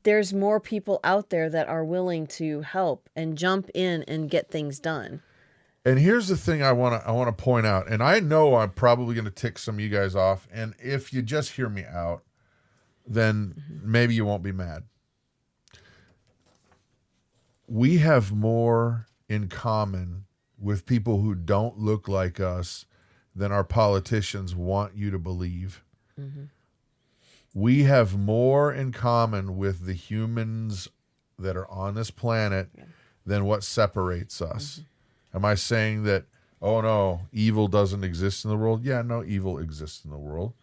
there's more people out there that are willing to help and jump in and get things done. And here's the thing I want to point out, and I know I'm probably going to tick some of you guys off, and if you just hear me out, then maybe you won't be mad. We have more in common with people who don't look like us than our politicians want you to believe. We have more in common with the humans that are on this planet than what separates us. Am I saying that, oh no, evil doesn't exist in the world? Yeah, no, evil exists in the world.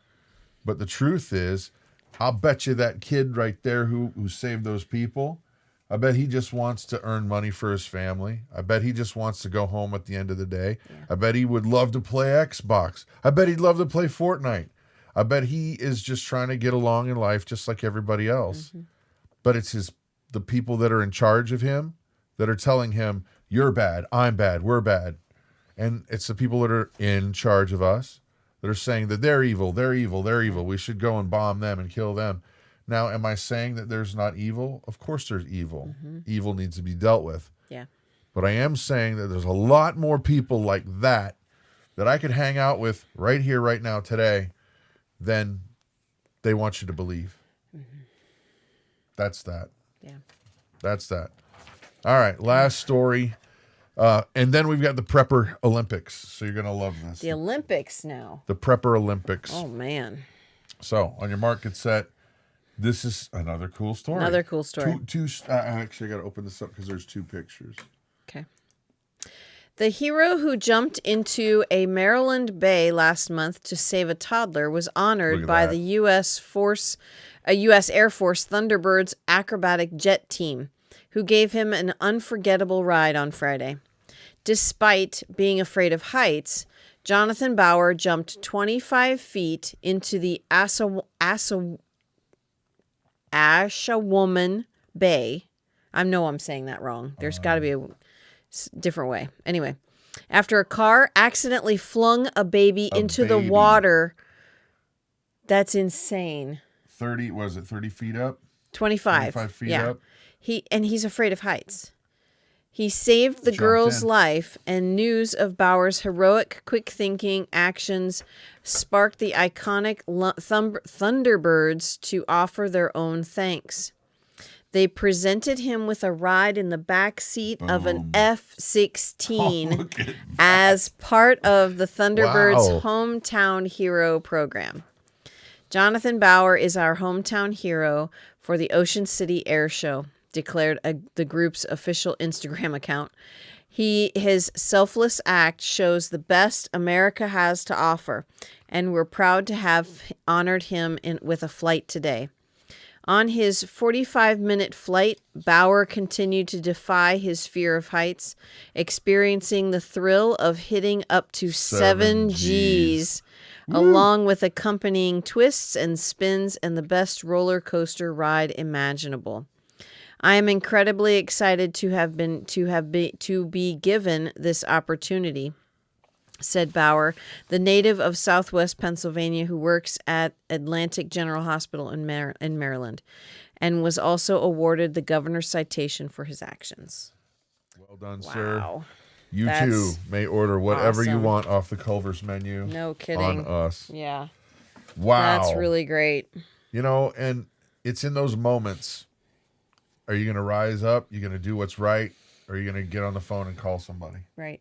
But the truth is, I'll bet you that kid right there who saved those people, I bet he just wants to earn money for his family. I bet he just wants to go home at the end of the day. Yeah. I bet he would love to play Xbox. I bet he'd love to play Fortnite. I bet he is just trying to get along in life just like everybody else. But it's the people that are in charge of him that are telling him, you're bad, I'm bad, we're bad. And it's the people that are in charge of us that are saying that they're evil, they're evil, they're evil. We should go and bomb them and kill them. Now, am I saying that there's not evil? Of course there's evil. Evil needs to be dealt with. Yeah. But I am saying that there's a lot more people like that I could hang out with right here, right now, today, than they want you to believe. That's that. Yeah. That's that. All right, last story. And then we've got the Prepper Olympics. So you're going to love this. The Olympics now. The Prepper Olympics. Oh, man. So on your mark, get set. This is another cool story. Another cool story. Actually, I got to open this up because there's 2 pictures. Okay. The hero who jumped into a Maryland bay last month to save a toddler was honored by the U.S. Air Force Thunderbird's acrobatic jet team, who gave him an unforgettable ride on Friday. Despite being afraid of heights, Jonathan Bauer jumped 25 feet into the Ashawoman Bay. I know I'm saying that wrong. There's got to be a different way. Anyway, after a car accidentally flung a baby into the water. That's insane. 30 feet up? 25 feet up. He's afraid of heights. He saved the girl's life, and news of Bauer's heroic, quick-thinking actions sparked the iconic Thunderbirds to offer their own thanks. They presented him with a ride in the back seat of an F-16 as part of the Thunderbird's Hometown Hero program. Jonathan Bauer is our hometown hero for the Ocean City Air Show, declared the group's official Instagram account. His selfless act shows the best America has to offer, and we're proud to have honored him with a flight today. On his 45-minute flight, Bauer continued to defy his fear of heights, experiencing the thrill of hitting up to 7 Gs, along with accompanying twists and spins and the best roller coaster ride imaginable. I am incredibly excited to be given this opportunity, said Bauer, the native of Southwest Pennsylvania who works at Atlantic General Hospital in Maryland, and was also awarded the governor's citation for his actions. Well done, sir. You too may order whatever you want off the Culver's menu. No kidding. On us. Yeah. Wow. That's really great. You know, and it's in those moments. Are you going to rise up? You're going to do what's right? Or are you going to get on the phone and call somebody? Right.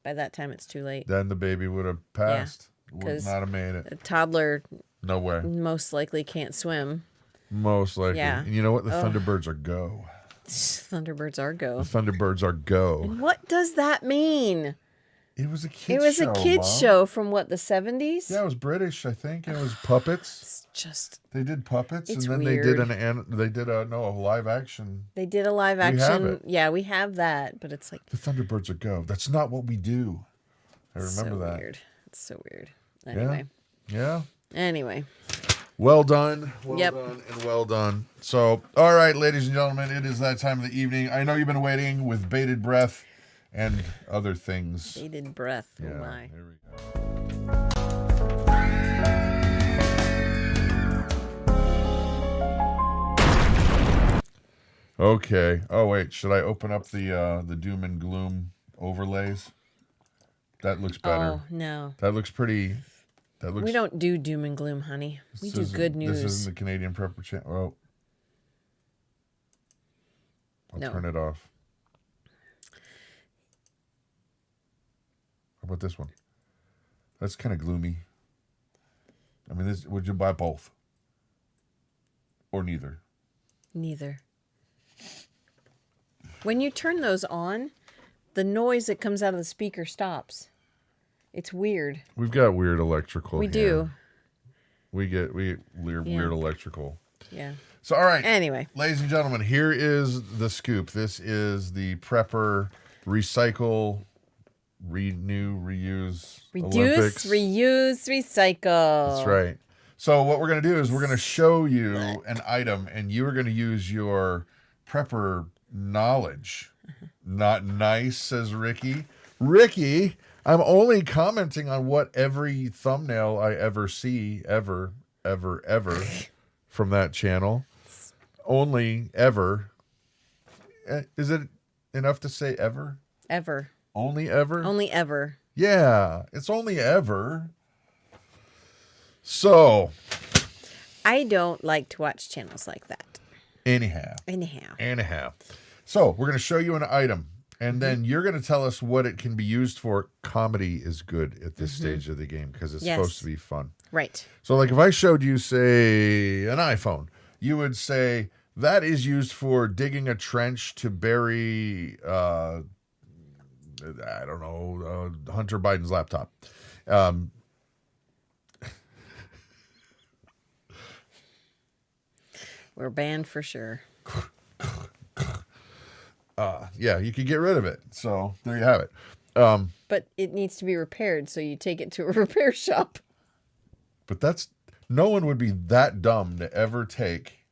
By that time, it's too late. Then the baby would have passed. Yeah, would not have made it. A toddler no way. Most likely can't swim. Most likely. Yeah. And you know what? The Thunderbirds are go. Thunderbirds are go. The Thunderbirds are go. And what does that mean? It was a kids show. It was a kids show from what, the 70s? Yeah, it was British, I think. And it was puppets. They did puppets, and then weird. they did a live action. They did a live action. We have it. Yeah, we have that, but it's like the Thunderbirds are go. That's not what we do. I remember that. Weird. It's so weird. Anyway. Yeah. Anyway. Well done. Well done. So, all right, ladies and gentlemen, it is that time of the evening. I know you've been waiting with bated breath and other things. Bated breath. Yeah, oh my. Here we go. Okay. Oh wait, should I open up the doom and gloom overlays? That looks better. Oh no. That looks pretty. That looks. We don't do doom and gloom, honey. We do good news. This isn't the Canadian Prepper channel. Oh. I'll turn it off. How about this one? That's kind of gloomy. I mean, would you buy both? Or neither? Neither. When you turn those on, the noise that comes out of the speaker stops. It's weird. We've got weird electrical We do. We get weird electrical. Yeah. So, all right. Anyway. Ladies and gentlemen, here is the scoop. This is the Prepper Recycle, Renew, Reuse Olympics. Reuse, recycle. That's right. So what we're going to do is we're going to show you an item, and you are going to use your Prepper knowledge. Not nice, says Ricky. Ricky, I'm only commenting on what every thumbnail I ever see, ever from that channel. Only ever. Is it enough to say ever? Ever. Only ever? Only ever. Yeah, it's only ever. So. I don't like to watch channels like that. Anyhow. So, we're going to show you an item, and then you're going to tell us what it can be used for. Comedy is good at this stage of the game because it's supposed to be fun. Right. So, like if I showed you, say, an iPhone, you would say that is used for digging a trench to bury, I don't know, Hunter Biden's laptop. We're banned for sure. Yeah, you could get rid of it. So there you have it. But it needs to be repaired, so you take it to a repair shop. But no one would be that dumb to ever take.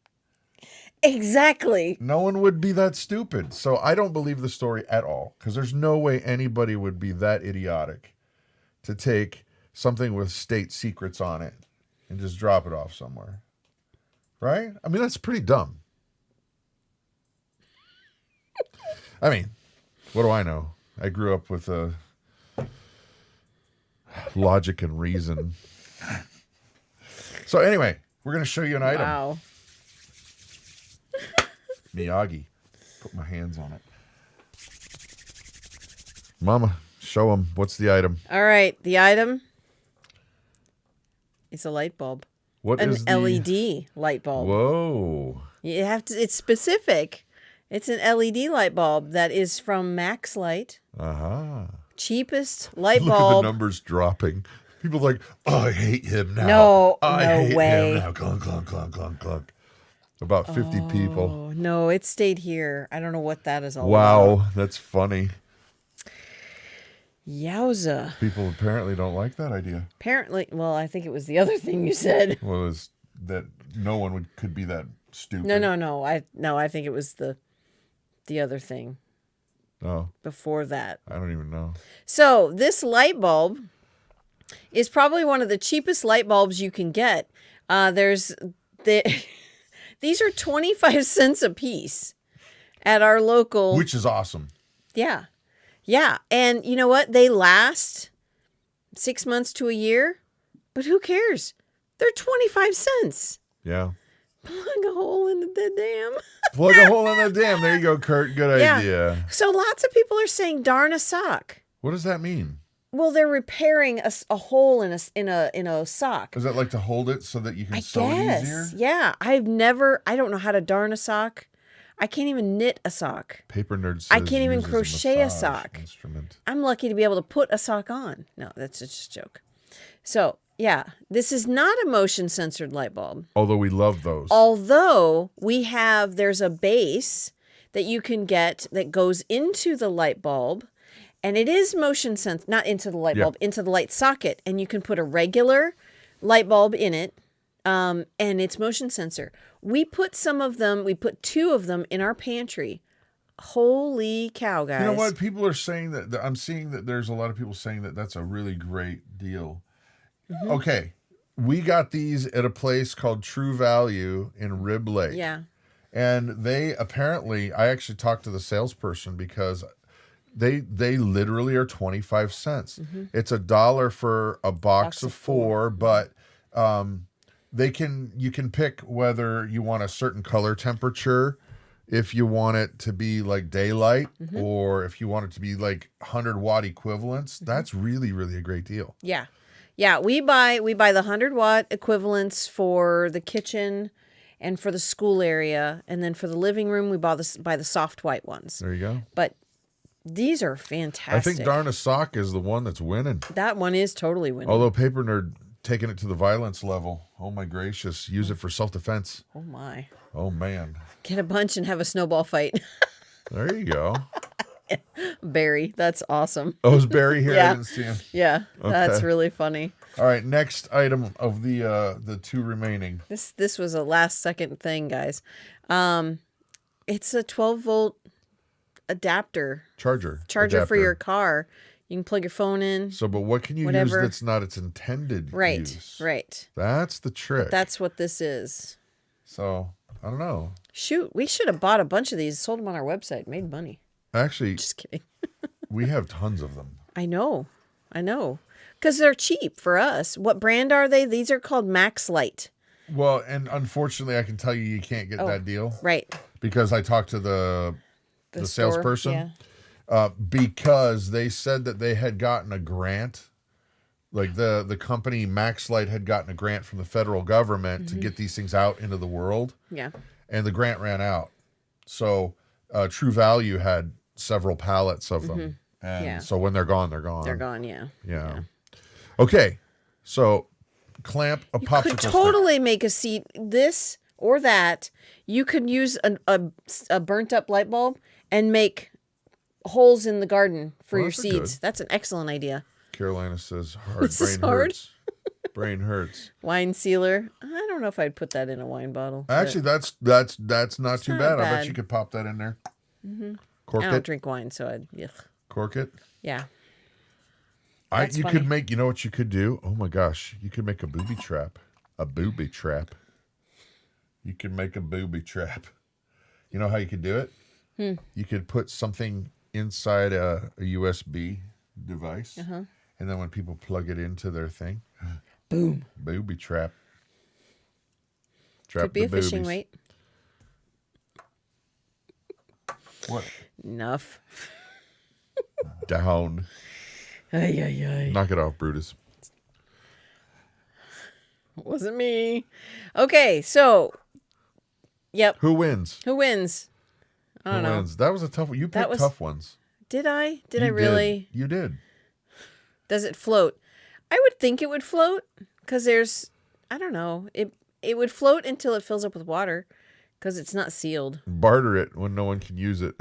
Exactly. No one would be that stupid. So I don't believe the story at all, because there's no way anybody would be that idiotic to take something with state secrets on it and just drop it off somewhere. Right? I mean, that's pretty dumb. I mean, what do I know? I grew up with logic and reason. So anyway, we're going to show you an item. Wow. Miyagi. Put my hands on it. Mama, show them. What's the item? All right. The item is a light bulb. What an is the LED light bulb? Whoa. You have to. It's specific. It's an LED light bulb that is from Max Light. Cheapest light Look bulb. at the numbers dropping. People are like, oh, I hate him now. No, I no hate way. him now. Clunk, clunk, clunk, clunk, clunk. About 50 people. Oh, no, it stayed here. I don't know what that is all about. Wow, that's funny. Yowza. People apparently don't like that idea. Apparently, well, I think it was the other thing you said. Was that no one could be that stupid. No. I think it was the other thing. Oh. Before that. I don't even know. So this light bulb is probably one of the cheapest light bulbs you can get. These are 25 cents a piece at our local. Which is awesome. Yeah. Yeah. And you know what? They last 6 months to a year, but who cares? They're 25 cents. Yeah. Plug a hole in the dam. Plug a hole in the dam. There you go, Kurt. Good idea. So lots of people are saying darn a sock. What does that mean? Well, they're repairing a hole in a sock. Is that like to hold it so that you can I sew guess. it easier? Yeah. I don't know how to darn a sock. I can't even knit a sock. Paper Nerd says I can't even uses crochet a massage sock. Instrument. I'm lucky to be able to put a sock on. No, that's just a joke. So, yeah, this is not a motion censored light bulb. Although we love those. Although there's a base that you can get that goes into the light bulb, and it is motion sensitive, not into the light bulb, into the light socket, and you can put a regular light bulb in it, and it's motion sensor. We put 2 of them in our pantry. Holy cow, guys. You know what? People are saying that I'm seeing that there's a lot of people saying that that's a really great deal. Mm-hmm. Okay. We got these at a place called True Value in Rib Lake. Yeah. And they apparently, I actually talked to the salesperson because they literally are 25 cents. Mm-hmm. It's $1 for a box of 4, but you can pick whether you want a certain color temperature, if you want it to be like daylight, or if you want it to be like 100-watt equivalents. Mm-hmm. That's really, really a great deal. Yeah. Yeah, we buy the 100-watt equivalents for the kitchen and for the school area, and then for the living room we buy the soft white ones. There you go. But these are fantastic. I think Darn a Sock is the one that's winning. That one is totally winning. Although Paper Nerd taking it to the violence level. Oh my gracious! Use it for self-defense. Oh my. Oh man. Get a bunch and have a snowball fight. There you go. Barry, that's awesome. Oh, is Barry here? Yeah. I didn't see him. Yeah, Okay. That's really funny. All right, next item of the 2 remaining. This was a last second thing, guys. It's a 12-volt adapter. Charger Adapter for your car. You can plug your phone in. So, but what can you use that's not its intended use? Right. That's the trick. But that's what this is. So, I don't know. Shoot, we should have bought a bunch of these, sold them on our website, made money. Actually, Just kidding. we have tons of them. I know. Because they're cheap for us. What brand are they? These are called Max Light. Well, and unfortunately, I can tell you can't get that deal. Right. Because I talked to the salesperson. Yeah. Because they said that they had gotten a grant like the company Maxlight had gotten a grant from the federal government to get these things out into the world. Yeah. And the grant ran out. So True Value had several pallets of them. And so when they're gone, they're gone. They're gone, yeah. Okay. So clamp a popsicle Could stick. totally make a seat, this or that. You could use a burnt up light bulb and make holes in the garden for your seeds. Good. That's an excellent idea. Carolina says hard. This is Brain hard. hurts. Brain hurts. Wine sealer. I don't know if I'd put that in a wine bottle. Actually, that's not too bad. I bet you could pop that in there. Cork I don't it. drink wine, so I'd. Ugh. Cork it. Yeah. You could make. You know what you could do? Oh my gosh, you could make a booby trap. A booby trap. You could make a booby trap. You know how you could do it? You could put something inside a USB device, and then when people plug it into their thing, boom, booby trap. Trap could be the a fishing boobies. weight. What? Enough. Down. Ay, ay, ay. Knock it off, Brutus. Wasn't me. Okay, so. Yep. Who wins? Who wins? I don't know. Wins? That was a tough one. You picked tough ones. Did I? Did I really? You did. Does it float? I would think it would float because there's, I don't know. It would float until it fills up with water because it's not sealed. Barter it when no one can use it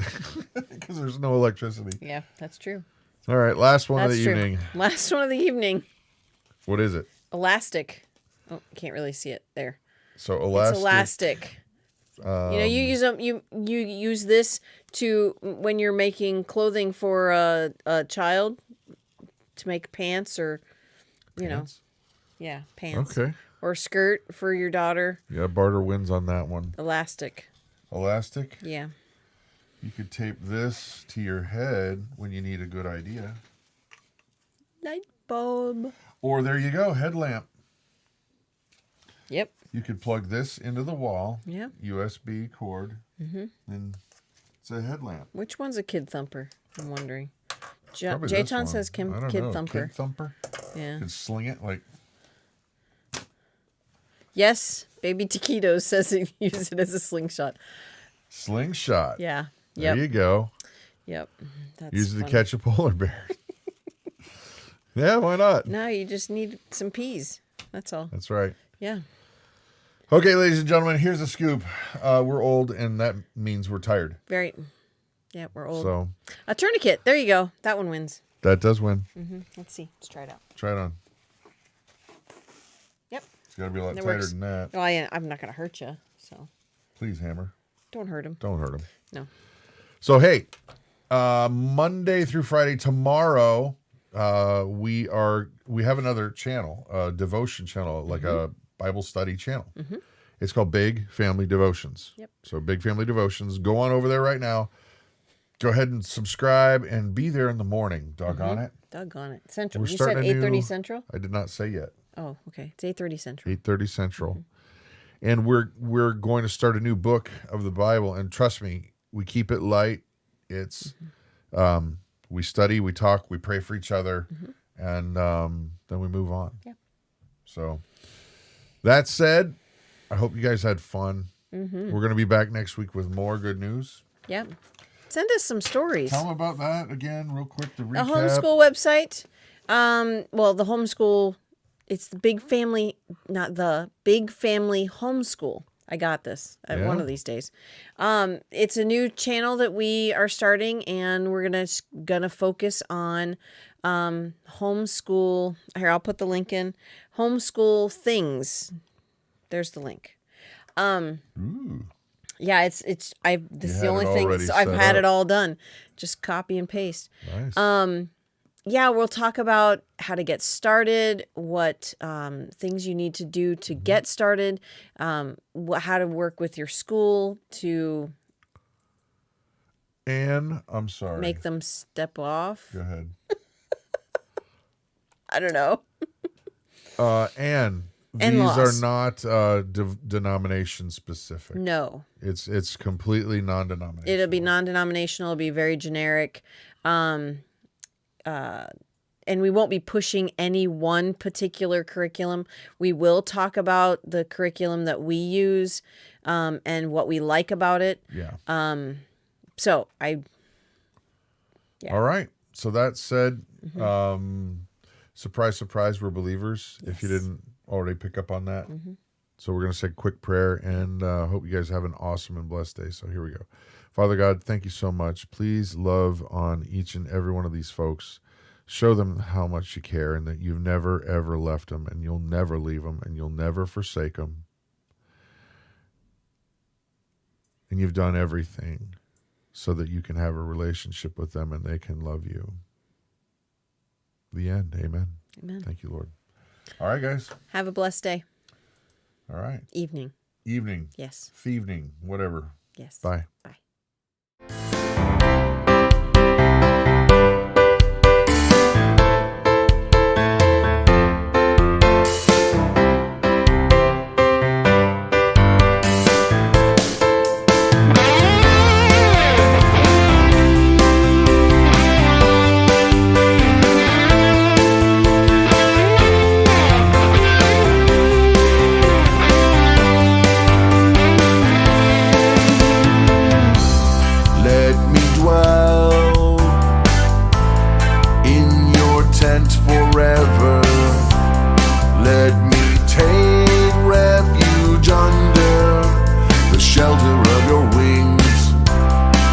because there's no electricity. Yeah, that's true. All right, last one of That's the true. evening. Last one of the evening. What is it? Elastic. Oh, can't really see it there. So elastic. It's elastic. You use them. You use this to when you're making clothing for a child to make pants or, Pants? pants. Okay. Or skirt for your daughter. Yeah, barter wins on that one. Elastic. Elastic. Yeah. You could tape this to your head when you need a good idea. Light bulb. Or there you go, headlamp. Yep. You could plug this into the wall. Yeah. USB cord. And it's a headlamp. Which one's a kid thumper? I'm wondering. Probably this Jayton one. says I don't kid know. thumper. Kid thumper? Yeah. You could sling it like... Yes. Baby Taquitos says he use it as a slingshot. Slingshot. Yeah. There you go. Yep. That's Use it to funny. catch a polar bear. Yeah, why not? No, you just need some peas. That's all. That's right. Yeah. Okay, ladies and gentlemen, here's a scoop. We're old, and that means we're tired. Very. Yeah, we're old. So A tourniquet. There you go. That one wins. that does win. Let's see. Let's try it out. Try it on. Yep. It's got to be a lot That tighter works. than that. Oh, I'm not going to hurt you. So Please, Hammer. don't hurt him. Don't hurt him. No. So, hey, Monday through Friday, tomorrow, we have another channel, a devotion channel, like a Bible study channel. It's called Big Family Devotions. Yep. So Big Family Devotions. Go on over there right now. Go ahead and subscribe and be there in the morning. Doggone it. Doggone it. Central. We're You said starting a 8:30 new- Central? I did not say yet. Oh, okay. It's 8:30 Central. 8:30 Central. And we're going to start a new book of the Bible. And trust me, we keep it light. It's we study, we talk, we pray for each other, and then we move on. Yeah. So that said, I hope you guys had fun. We're going to be back next week with more good news. Yep. Send us some stories. Tell them about that again, real quick. The The recap. homeschool website. Well, the homeschool, it's the Big Family, not the Big Family Homeschool. I got this at one of these days. It's a new channel that we are starting, and we're gonna focus on homeschool. Here, I'll put the link in. Homeschool things. There's the link. Ooh. Yeah, this is the only thing. already So I've set had up. it all done. Just copy and paste. Nice. Yeah, we'll talk about how to get started, what things you need to do to get started, how to work with your school to Anne, I'm sorry. make them step off. Go ahead. I don't know. Anne, In-laws. these are not denomination specific. No, It's completely non-denominational. it'll be non-denominational. It'll be very generic. and we won't be pushing any one particular curriculum. We will talk about the curriculum that we use and what we like about it. Yeah. Yeah. All right. So that said, surprise, surprise, we're believers. Yes. If you didn't already pick up on that. So we're going to say a quick prayer, and hope you guys have an awesome and blessed day. So here we go. Father God, thank you so much. Please love on each and every one of these folks. Show them how much you care and that you've never, ever left them, and you'll never leave them, and you'll never forsake them. And you've done everything so that you can have a relationship with them and they can love you. The end. Amen. Amen. Thank you, Lord. All right, guys. Have a blessed day. All right. Evening. Yes. Thieving. Whatever. Yes. Bye. Bye. Forever, let me take refuge under the shelter of your wings.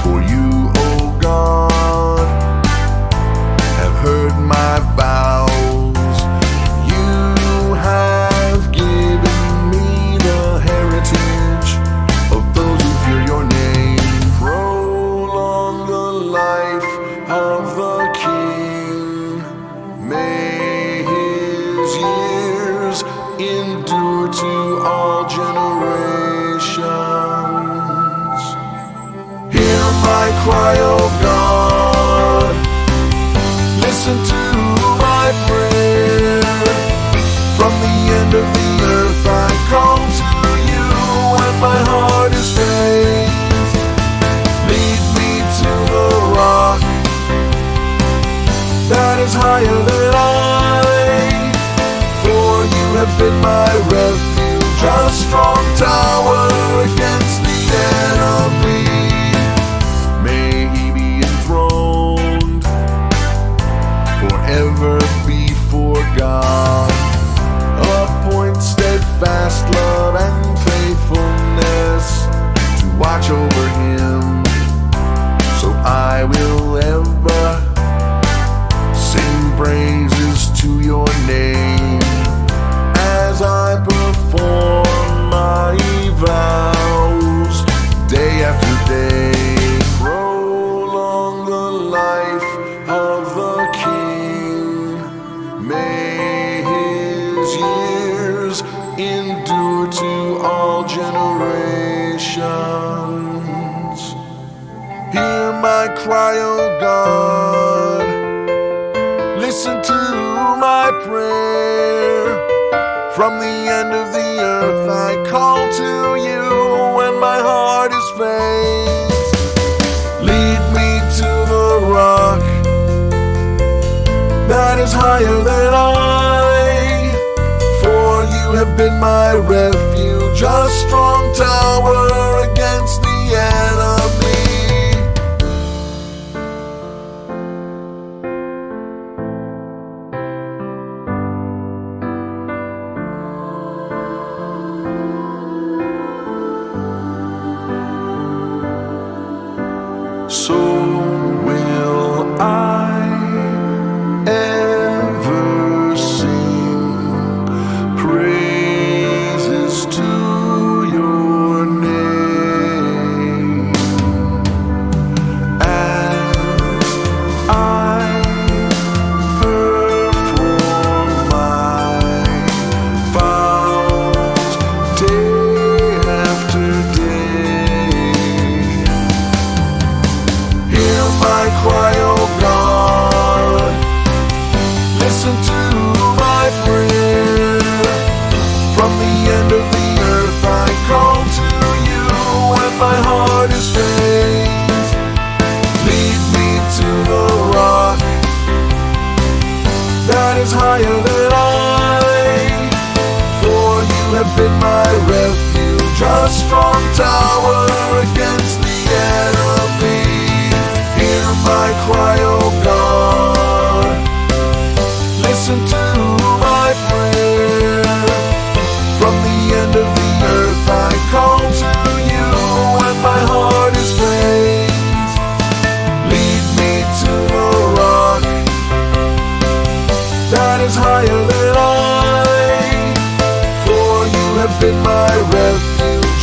For you, O God, have heard my vows. You have given me the heritage of those who fear your name. Prolong the life of the King. May his years endure to all generations. Hear my cry, O God. Listen to my prayer. From the end of the earth I call to you when my heart is faint. Lead me to the rock that is higher than I, for you have been my refuge, a strong tower against the enemy. May he be enthroned forever before God. Appoint steadfast love and faithfulness to watch over him, so I will ever sing praises to your name as I perform my vows day after day. Prolong the life of the King. May his years endure to all generations. Hear my cry, O God. Listen to my prayer. From the end of the earth I call to you when my heart is faint. Lead me to the rock that is higher than I, for you have been my refuge, a strong tower against the enemy. So will I ever sing praises to your name.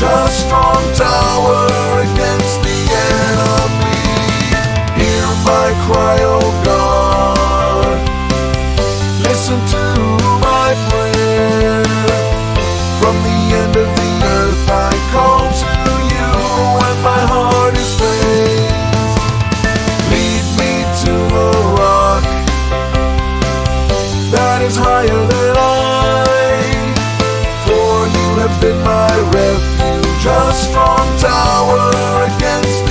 a strong tower against the enemy. Hear my cry, O God. Listen to my prayer. From the end of the earth I call to you when my heart is faint. Lead me to the rock that is higher than I, for you have been my refuge, a strong tower against